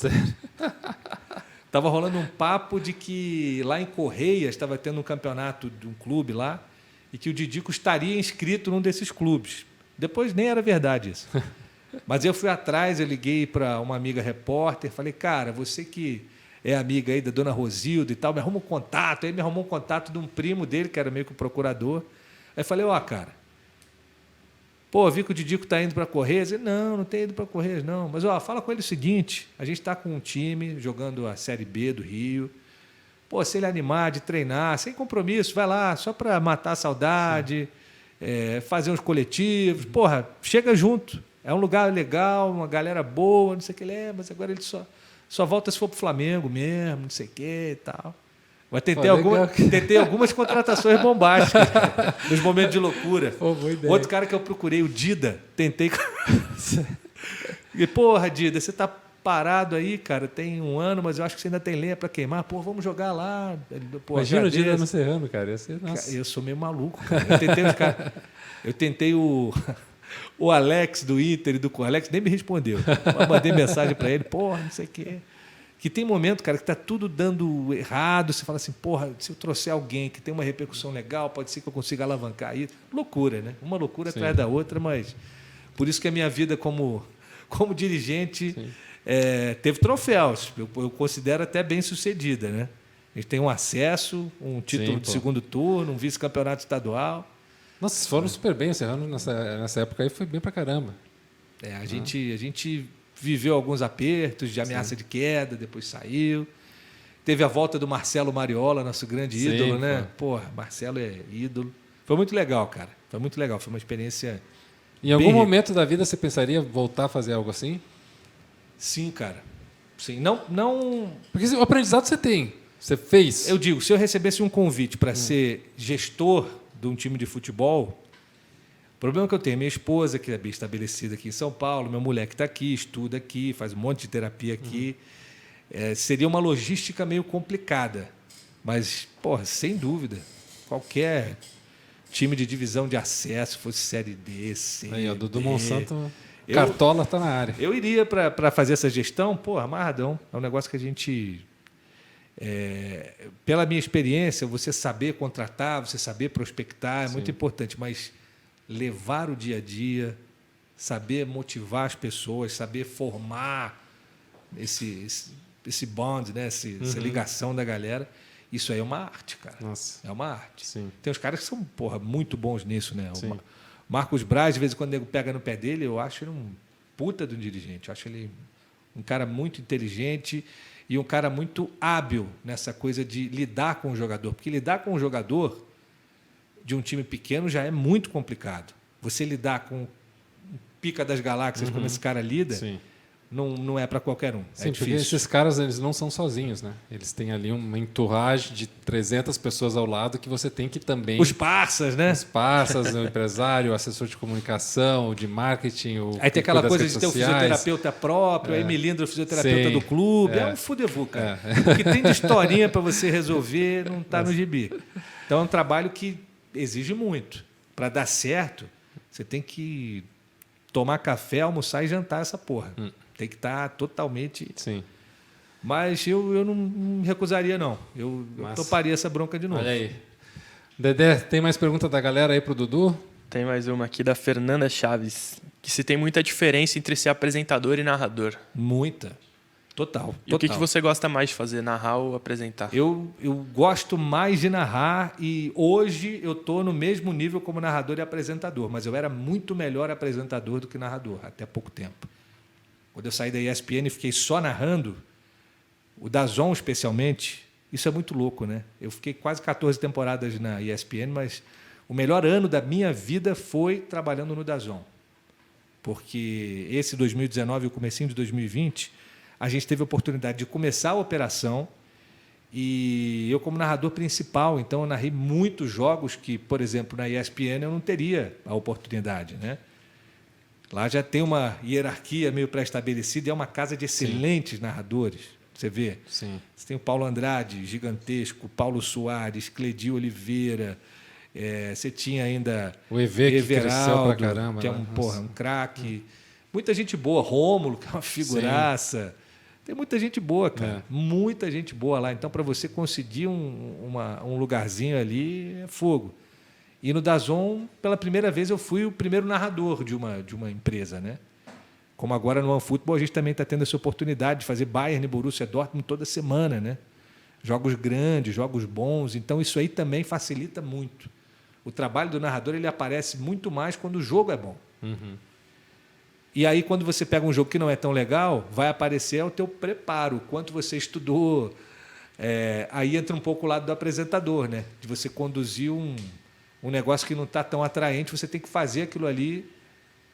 Estava rolando um papo de que lá em Correias estava tendo um campeonato de um clube lá e que o Didico estaria inscrito num desses clubes. Depois nem era verdade isso. Mas eu fui atrás, eu liguei para uma amiga repórter, falei, cara, você que é amiga aí da dona Rosilda e tal, me arruma um contato. Aí me arrumou um contato de um primo dele, que era meio que o procurador. Aí falei, cara, vi que o Didico está indo para Correias. Ele, não tem ido para Correias, não. Mas, fala com ele o seguinte, a gente está com um time jogando a Série B do Rio. Se ele animar de treinar, sem compromisso, vai lá, só para matar a saudade, fazer uns coletivos. Chega junto. É um lugar legal, uma galera boa, não sei o que ele é, mas agora ele só volta se for para o Flamengo mesmo, não sei o que e tal. Mas tentei algumas contratações bombásticas, cara, nos momentos de loucura. Boa ideia. Outro cara que eu procurei, o Dida, tentei... E, Dida, você está parado aí, cara, tem 1 ano, mas eu acho que você ainda tem lenha para queimar. Vamos jogar lá. Imagina o Dida no Serrano, cara. Nossa. Eu sou meio maluco, cara. Eu tentei o Alex do Inter e do Alex nem me respondeu. Eu mandei mensagem para ele, não sei o quê. Que tem momento, cara, que está tudo dando errado. Você fala assim, se eu trouxer alguém que tem uma repercussão legal, pode ser que eu consiga alavancar isso. Loucura, né? Uma loucura atrás da outra, mas por isso que a minha vida como dirigente teve troféus. Eu considero até bem sucedida, né? A gente tem um acesso, um título de segundo turno, um vice-campeonato estadual. Nossa, vocês foram super bem. O Serrano nessa época aí foi bem pra caramba. A gente viveu alguns apertos de ameaça de queda, depois saiu. Teve a volta do Marcelo Mariola, nosso grande ídolo, né? Marcelo é ídolo. Foi muito legal, cara. Foi muito legal. Foi uma experiência... Em algum momento da vida você pensaria voltar a fazer algo assim? Sim, cara. Sim. Não... Porque o aprendizado você tem. Você fez. Eu digo, se eu recebesse um convite para ser gestor de um time de futebol... O problema que eu tenho, minha esposa, que é bem estabelecida aqui em São Paulo, minha mulher que está aqui, estuda aqui, faz um monte de terapia aqui, seria uma logística meio complicada. Mas, porra, sem dúvida, qualquer time de divisão de acesso, fosse Série D, C, Aí, ó, Dudu D, Monsanto, Cartola tá na área. eu iria para fazer essa gestão, porra, amarradão. É um negócio que a gente... pela minha experiência, você saber contratar, você saber prospectar é muito importante, mas levar o dia a dia, saber motivar as pessoas, saber formar esse bond, né? Essa ligação da galera, isso aí é uma arte, cara. Nossa. É uma arte. Sim. Tem uns caras que são, porra, muito bons nisso, né? Sim. O Marcos Braz, de vez em quando o nego pega no pé dele, eu acho ele um puta de um dirigente. Eu acho ele um cara muito inteligente e um cara muito hábil nessa coisa de lidar com o jogador. Porque lidar com o jogador de um time pequeno já é muito complicado. Você lidar com o pica das galáxias, como esse cara lida, Sim. não é para qualquer um. Sim, é porque difícil. esses caras eles não são sozinhos, né? Eles têm ali uma entourage de 300 pessoas ao lado que você tem que também... Os parças, né? Os parças, o empresário, o assessor de comunicação, o de marketing, o Aí tem que aquela cuida das coisa redes de ter o sociais. fisioterapeuta próprio, aí Melindra, o fisioterapeuta Sim. do clube. É um fudevu, cara. O que tem de historinha para você resolver não está no gibi. Então é um trabalho que exige muito. Para dar certo, você tem que tomar café, almoçar e jantar essa porra. Tem que estar totalmente... Sim. Mas eu não me recusaria, não. Eu toparia essa bronca de novo. Olha aí. Dedé, tem mais pergunta da galera aí pro Dudu? Tem mais uma aqui da Fernanda Chaves, que se tem muita diferença entre ser apresentador e narrador. Muita. Total. E o que você gosta mais de fazer, narrar ou apresentar? Eu gosto mais de narrar e hoje eu estou no mesmo nível como narrador e apresentador, mas eu era muito melhor apresentador do que narrador, até pouco tempo. Quando eu saí da ESPN e fiquei só narrando, o DAZN especialmente, isso é muito louco, né? Eu fiquei quase 14 temporadas na ESPN, mas o melhor ano da minha vida foi trabalhando no DAZN. Porque esse 2019 e o comecinho de 2020, a gente teve a oportunidade de começar a operação e eu como narrador principal, então eu narrei muitos jogos que, por exemplo, na ESPN eu não teria a oportunidade, né? Lá já tem uma hierarquia meio pré-estabelecida e é uma casa de excelentes narradores. Você vê? Sim. Você tem o Paulo Andrade, gigantesco, Paulo Soares, Cledi Oliveira, você tinha ainda o EV, que cresceu pra caramba, que é né? um craque. Muita gente boa. Rômulo, que é uma figuraça. Tem muita gente boa, cara. Muita gente boa lá. Então, para você conseguir um lugarzinho ali, é fogo. E no DAZN, pela primeira vez, eu fui o primeiro narrador de uma empresa, né? Como agora no OneFootball, a gente também está tendo essa oportunidade de fazer Bayern e Borussia Dortmund toda semana, né? Jogos grandes, jogos bons. Então, isso aí também facilita muito. O trabalho do narrador ele aparece muito mais quando o jogo é bom. Uhum. E aí, quando você pega um jogo que não é tão legal, vai aparecer o teu preparo, o quanto você estudou. Aí entra um pouco o lado do apresentador, né? De você conduzir um negócio que não está tão atraente, você tem que fazer aquilo ali.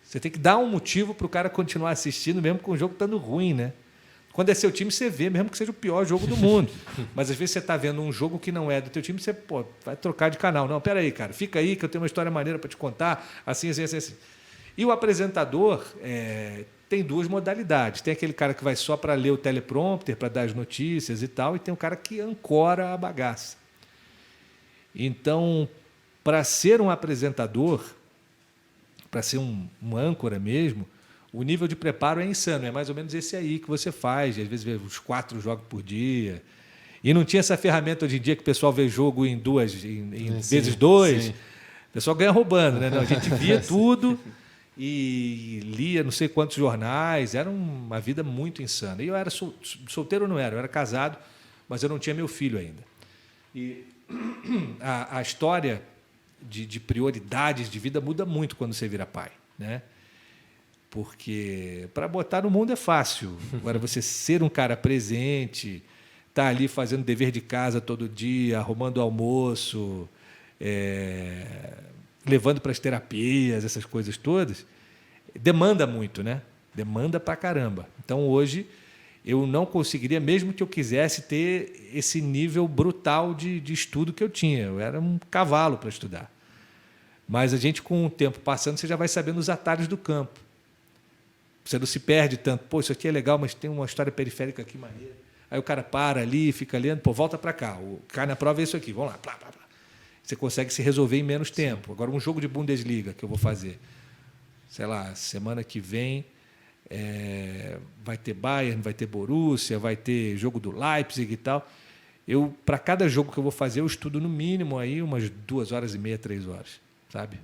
Você tem que dar um motivo para o cara continuar assistindo, mesmo com o jogo estando ruim, né? Quando é seu time, você vê, mesmo que seja o pior jogo do mundo. Mas às vezes você está vendo um jogo que não é do teu time, você vai trocar de canal. Não, peraí, cara, fica aí que eu tenho uma história maneira para te contar, assim, assim, assim, assim. E o apresentador tem duas modalidades. Tem aquele cara que vai só para ler o teleprompter, para dar as notícias e tal, e tem o cara que ancora a bagaça. Então, para ser um apresentador, para ser um âncora mesmo, o nível de preparo é insano. É mais ou menos esse aí que você faz. Às vezes vê uns 4 jogos por dia. E não tinha essa ferramenta hoje em dia que o pessoal vê jogo em vezes 2. Sim. O pessoal ganha roubando, né? Não, a gente via tudo e lia não sei quantos jornais. Era uma vida muito insana. E eu era solteiro, não era. Eu era casado, mas eu não tinha meu filho ainda. E a história de prioridades de vida muda muito quando você vira pai, né? Porque para botar no mundo é fácil. Agora, você ser um cara presente, estar ali fazendo dever de casa todo dia, arrumando almoço, levando para as terapias, essas coisas todas, demanda muito, né? Demanda pra caramba. Então, hoje, eu não conseguiria, mesmo que eu quisesse, ter esse nível brutal de estudo que eu tinha. Eu era um cavalo para estudar. Mas a gente, com o tempo passando, você já vai sabendo os atalhos do campo. Você não se perde tanto. Pô, isso aqui é legal, mas tem uma história periférica aqui maneira. Aí o cara para ali, fica lendo, pô, volta para cá. Cai na prova é isso aqui, vamos lá. Plá, plá, plá. Você consegue se resolver em menos tempo. Agora, um jogo de Bundesliga que eu vou fazer, sei lá, semana que vem vai ter Bayern, vai ter Borussia, vai ter jogo do Leipzig e tal. Para cada jogo que eu vou fazer, eu estudo no mínimo aí umas 2h30, 3 horas, sabe?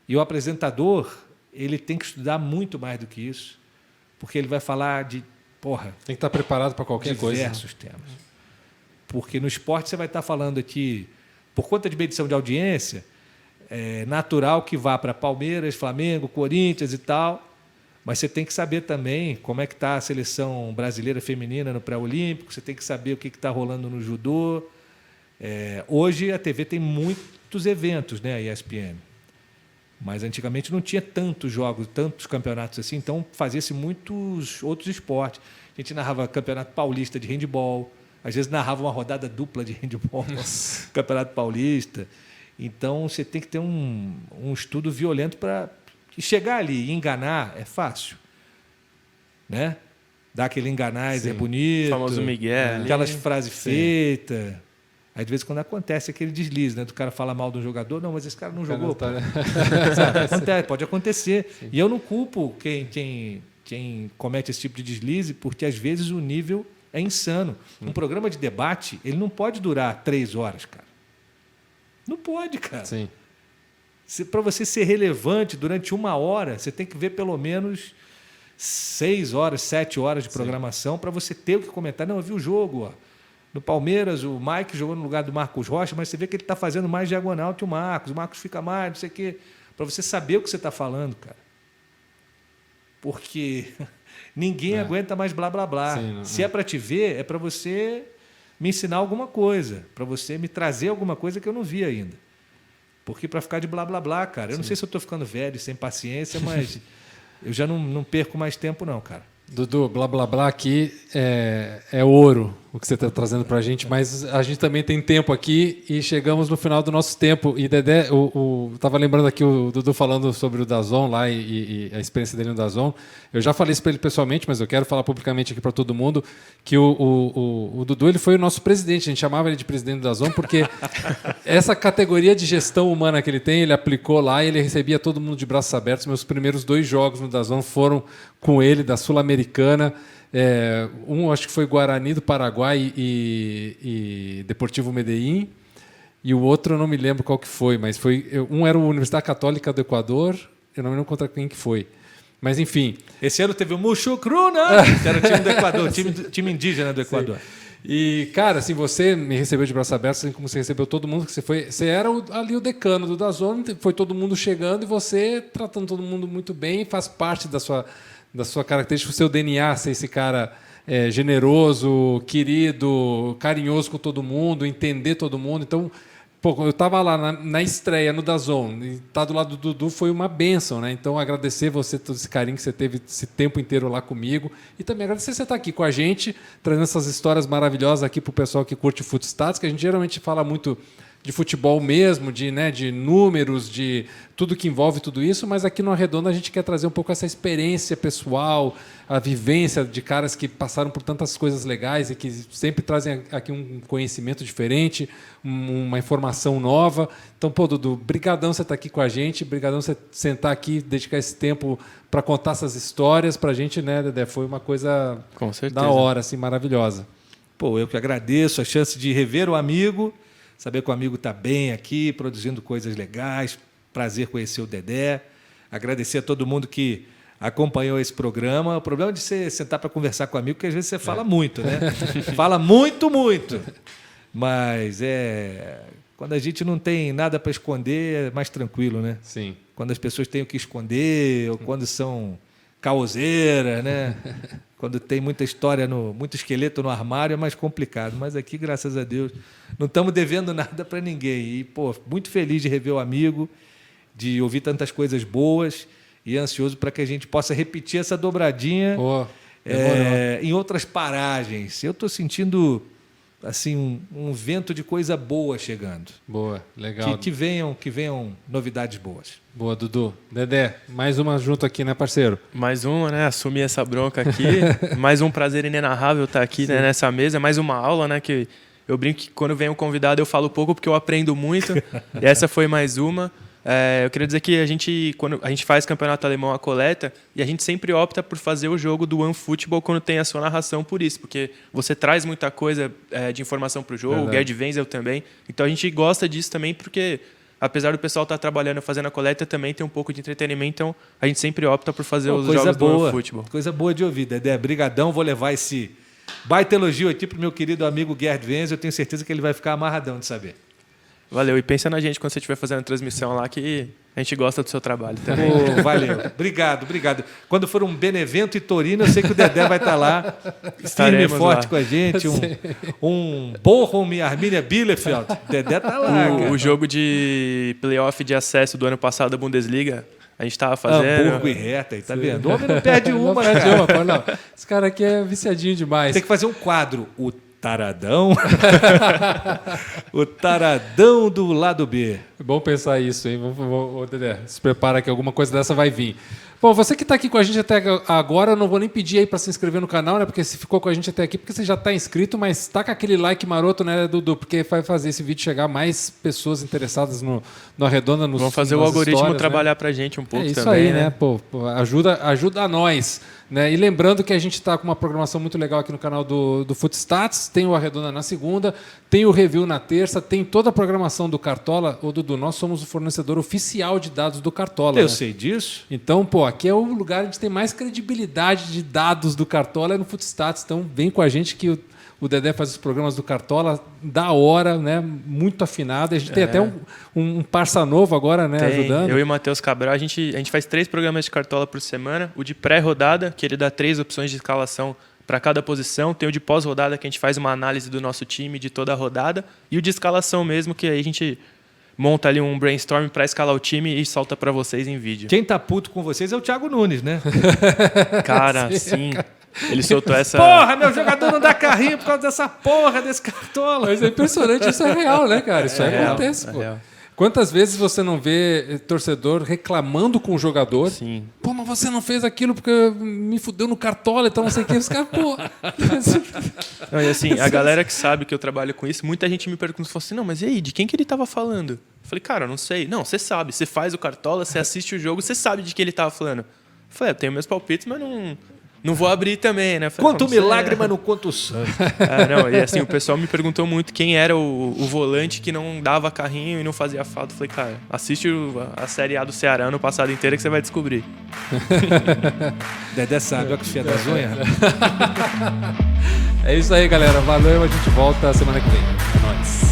E o apresentador, ele tem que estudar muito mais do que isso, porque ele vai falar de, tem que estar preparado para qualquer coisa. Diversos temas. Porque no esporte você vai estar falando aqui, por conta de medição de audiência, é natural que vá para Palmeiras, Flamengo, Corinthians e tal, mas você tem que saber também como é que está a seleção brasileira feminina no pré-olímpico, você tem que saber o que está rolando no judô. Hoje a TV tem muitos eventos, né, a ESPN. Mas antigamente não tinha tantos jogos, tantos campeonatos assim, então fazia-se muitos outros esportes. A gente narrava campeonato paulista de handebol, às vezes narrava uma rodada dupla de handebol, campeonato paulista. Então você tem que ter um estudo violento para chegar ali e enganar é fácil, né? Dar aquele enganais é bonito, o famoso Miguel, aquelas frases feitas. Aí, de vez em quando, acontece aquele deslize, né? Do cara falar mal do jogador. Não, mas esse cara não jogou. Acontece, pode acontecer. Sim. E eu não culpo quem comete esse tipo de deslize, porque, às vezes, o nível é insano. Um programa de debate, ele não pode durar 3 horas, cara. Não pode, cara. Sim. Para você ser relevante durante 1 hora, você tem que ver pelo menos 6 horas, 7 horas de programação para você ter o que comentar. Não, eu vi o jogo, ó. No Palmeiras, o Mike jogou no lugar do Marcos Rocha, mas você vê que ele está fazendo mais diagonal que o Marcos fica mais, não sei o quê. Para você saber o que você está falando, cara. Porque ninguém aguenta mais blá, blá, blá. Sim, Se é para te ver, é para você me ensinar alguma coisa, para você me trazer alguma coisa que eu não vi ainda. Porque para ficar de blá, blá, blá, cara, eu não sei se eu estou ficando velho, sem paciência, mas eu já não perco mais tempo não, cara. Dudu, blá blá blá aqui é ouro o que você está trazendo para a gente, mas a gente também tem tempo aqui e chegamos no final do nosso tempo. E Dedé, estava lembrando aqui o Dudu falando sobre o DAZN lá e a experiência dele no DAZN. Eu já falei isso para ele pessoalmente, mas eu quero falar publicamente aqui para todo mundo que o Dudu ele foi o nosso presidente, a gente chamava ele de presidente do DAZN porque essa categoria de gestão humana que ele tem, ele aplicou lá e ele recebia todo mundo de braços abertos. Meus primeiros 2 jogos no DAZN foram com ele, da Sul-Americana. Acho que foi Guarani do Paraguai e Deportivo Medellín, e o outro eu não me lembro qual que foi, mas um era a Universidade Católica do Equador, eu não me lembro contra quem que foi. Mas enfim. Esse ano teve o Muxucruna, que era o time do Equador, time indígena do Equador. Sim. E, cara, assim, você me recebeu de braços abertos, assim como você recebeu todo mundo, que você era ali o decano do DAZN, foi todo mundo chegando e você tratando todo mundo muito bem, faz parte da sua característica, o seu DNA, ser esse cara generoso, querido, carinhoso com todo mundo, entender todo mundo. Então, eu estava lá na estreia no DAZN, e estar do lado do Dudu foi uma bênção, né? Então, agradecer você todo esse carinho que você teve esse tempo inteiro lá comigo e também agradecer você estar aqui com a gente, trazendo essas histórias maravilhosas aqui para o pessoal que curte Footstats, que a gente geralmente fala muito de futebol mesmo, de números, de tudo que envolve tudo isso, mas aqui no Arredonda a gente quer trazer um pouco essa experiência pessoal, a vivência de caras que passaram por tantas coisas legais e que sempre trazem aqui um conhecimento diferente, uma informação nova. Então, Dudu, brigadão você estar aqui com a gente, brigadão você sentar aqui, dedicar esse tempo para contar essas histórias para a gente, né, Dedé? Foi uma coisa com certeza da hora, assim, maravilhosa. Eu que agradeço a chance de rever o amigo, saber que o amigo está bem aqui, produzindo coisas legais. Prazer conhecer o Dedé. Agradecer a todo mundo que acompanhou esse programa. O problema de você sentar para conversar com o amigo é que às vezes você fala muito, né? Fala muito, muito. Mas quando a gente não tem nada para esconder, é mais tranquilo, né? Sim. Quando as pessoas têm o que esconder, ou quando são caoseiras, né? Quando tem muita história, muito esqueleto no armário, é mais complicado. Mas aqui, graças a Deus, não estamos devendo nada para ninguém. E, muito feliz de rever o amigo, de ouvir tantas coisas boas e ansioso para que a gente possa repetir essa dobradinha em outras paragens. Eu estou sentindo assim, um vento de coisa boa chegando. Boa, legal. Que venham novidades boas. Boa, Dudu. Dedé, mais uma junto aqui, né, parceiro? Mais uma, né? Assumir essa bronca aqui. Mais um prazer inenarrável estar aqui, né, nessa mesa. Mais uma aula, né? Que eu brinco que quando vem um convidado eu falo pouco porque eu aprendo muito. E essa foi mais uma. Eu queria dizer que quando a gente faz campeonato alemão a coleta, e a gente sempre opta por fazer o jogo do OneFootball quando tem a sua narração por isso, porque você traz muita coisa de informação para o jogo, o Gerd Wenzel também. Então a gente gosta disso também porque, apesar do pessoal estar trabalhando, fazendo a coleta, também tem um pouco de entretenimento, então a gente sempre opta por fazer os jogos do OneFootball. Coisa boa de ouvir, Dedé. Brigadão, vou levar esse baita elogio aqui pro meu querido amigo Gerd Wenzel, eu tenho certeza que ele vai ficar amarradão de saber. Valeu, e pensa na gente quando você estiver fazendo a transmissão lá, que a gente gosta do seu trabalho também. Valeu, obrigado. Quando for um Benevento e Torino, eu sei que o Dedé vai estar lá, firme e forte lá com a gente, um Bochum e Arminia Bielefeld. Dedé tá lá, o jogo de playoff de acesso do ano passado da Bundesliga, a gente estava fazendo... Hamburgo e Hertha, tá vendo? O homem não perde uma, não perde uma, não. Esse cara aqui é viciadinho demais. Tem que fazer um quadro, o Taradão. O Taradão do lado B. É bom pensar isso, hein? Dedé, se prepara que alguma coisa dessa vai vir. Bom, você que está aqui com a gente até agora, eu não vou nem pedir aí para se inscrever no canal, né? Porque se ficou com a gente até aqui, porque você já está inscrito, mas taca aquele like maroto, né, Dudu? Porque vai fazer esse vídeo chegar a mais pessoas interessadas no Arredonda. Vamos fazer o algoritmo trabalhar para a gente um pouco também. É isso aí, né? Pô, ajuda a nós. Né? E lembrando que a gente está com uma programação muito legal aqui no canal do Footstats, tem o Arredonda na segunda, tem o Review na terça, tem toda a programação do Cartola. Ô, Dudu, nós somos o fornecedor oficial de dados do Cartola. Eu sei disso. Então, pô, aqui é o lugar onde tem mais credibilidade de dados do Cartola, é no Footstats. Então, vem com a gente que o Dedé faz os programas do Cartola da hora, né? Muito afinado. A gente tem até um parça novo agora, né? Ajudando. Eu e o Matheus Cabral, a gente faz 3 programas de Cartola por semana. O de pré-rodada, que ele dá 3 opções de escalação para cada posição. Tem o de pós-rodada, que a gente faz uma análise do nosso time de toda a rodada. E o de escalação mesmo, que aí a gente monta ali um brainstorm para escalar o time e solta para vocês em vídeo. Quem tá puto com vocês é o Thiago Nunes, né? Cara, sim. Ele soltou essa... Porra, meu jogador não dá carrinho por causa dessa porra desse Cartola. Mas é impressionante, isso é real, né, cara? Isso acontece, pô. Real. Quantas vezes você não vê torcedor reclamando com o jogador? Sim. Pô, mas você não fez aquilo porque me fudeu no Cartola, então não sei o que. Os caras, pô... Não, e assim, a galera que sabe que eu trabalho com isso, muita gente me pergunta, assim, não, mas e aí, de quem que ele tava falando? Eu falei, cara, eu não sei. Não, você sabe, você faz o Cartola, você assiste o jogo, você sabe de que ele tava falando. Eu falei, eu tenho meus palpites, mas não vou abrir também, né? Conta o milagre, mas não conta o santo. Não, e assim, o pessoal me perguntou muito quem era o volante que não dava carrinho e não fazia falta. Eu falei, cara, assiste a Série A do Ceará ano passado inteira que você vai descobrir. Dedé sabe, olha que fia das unhas. É isso aí, galera. Valeu, a gente volta semana que vem. É nóis.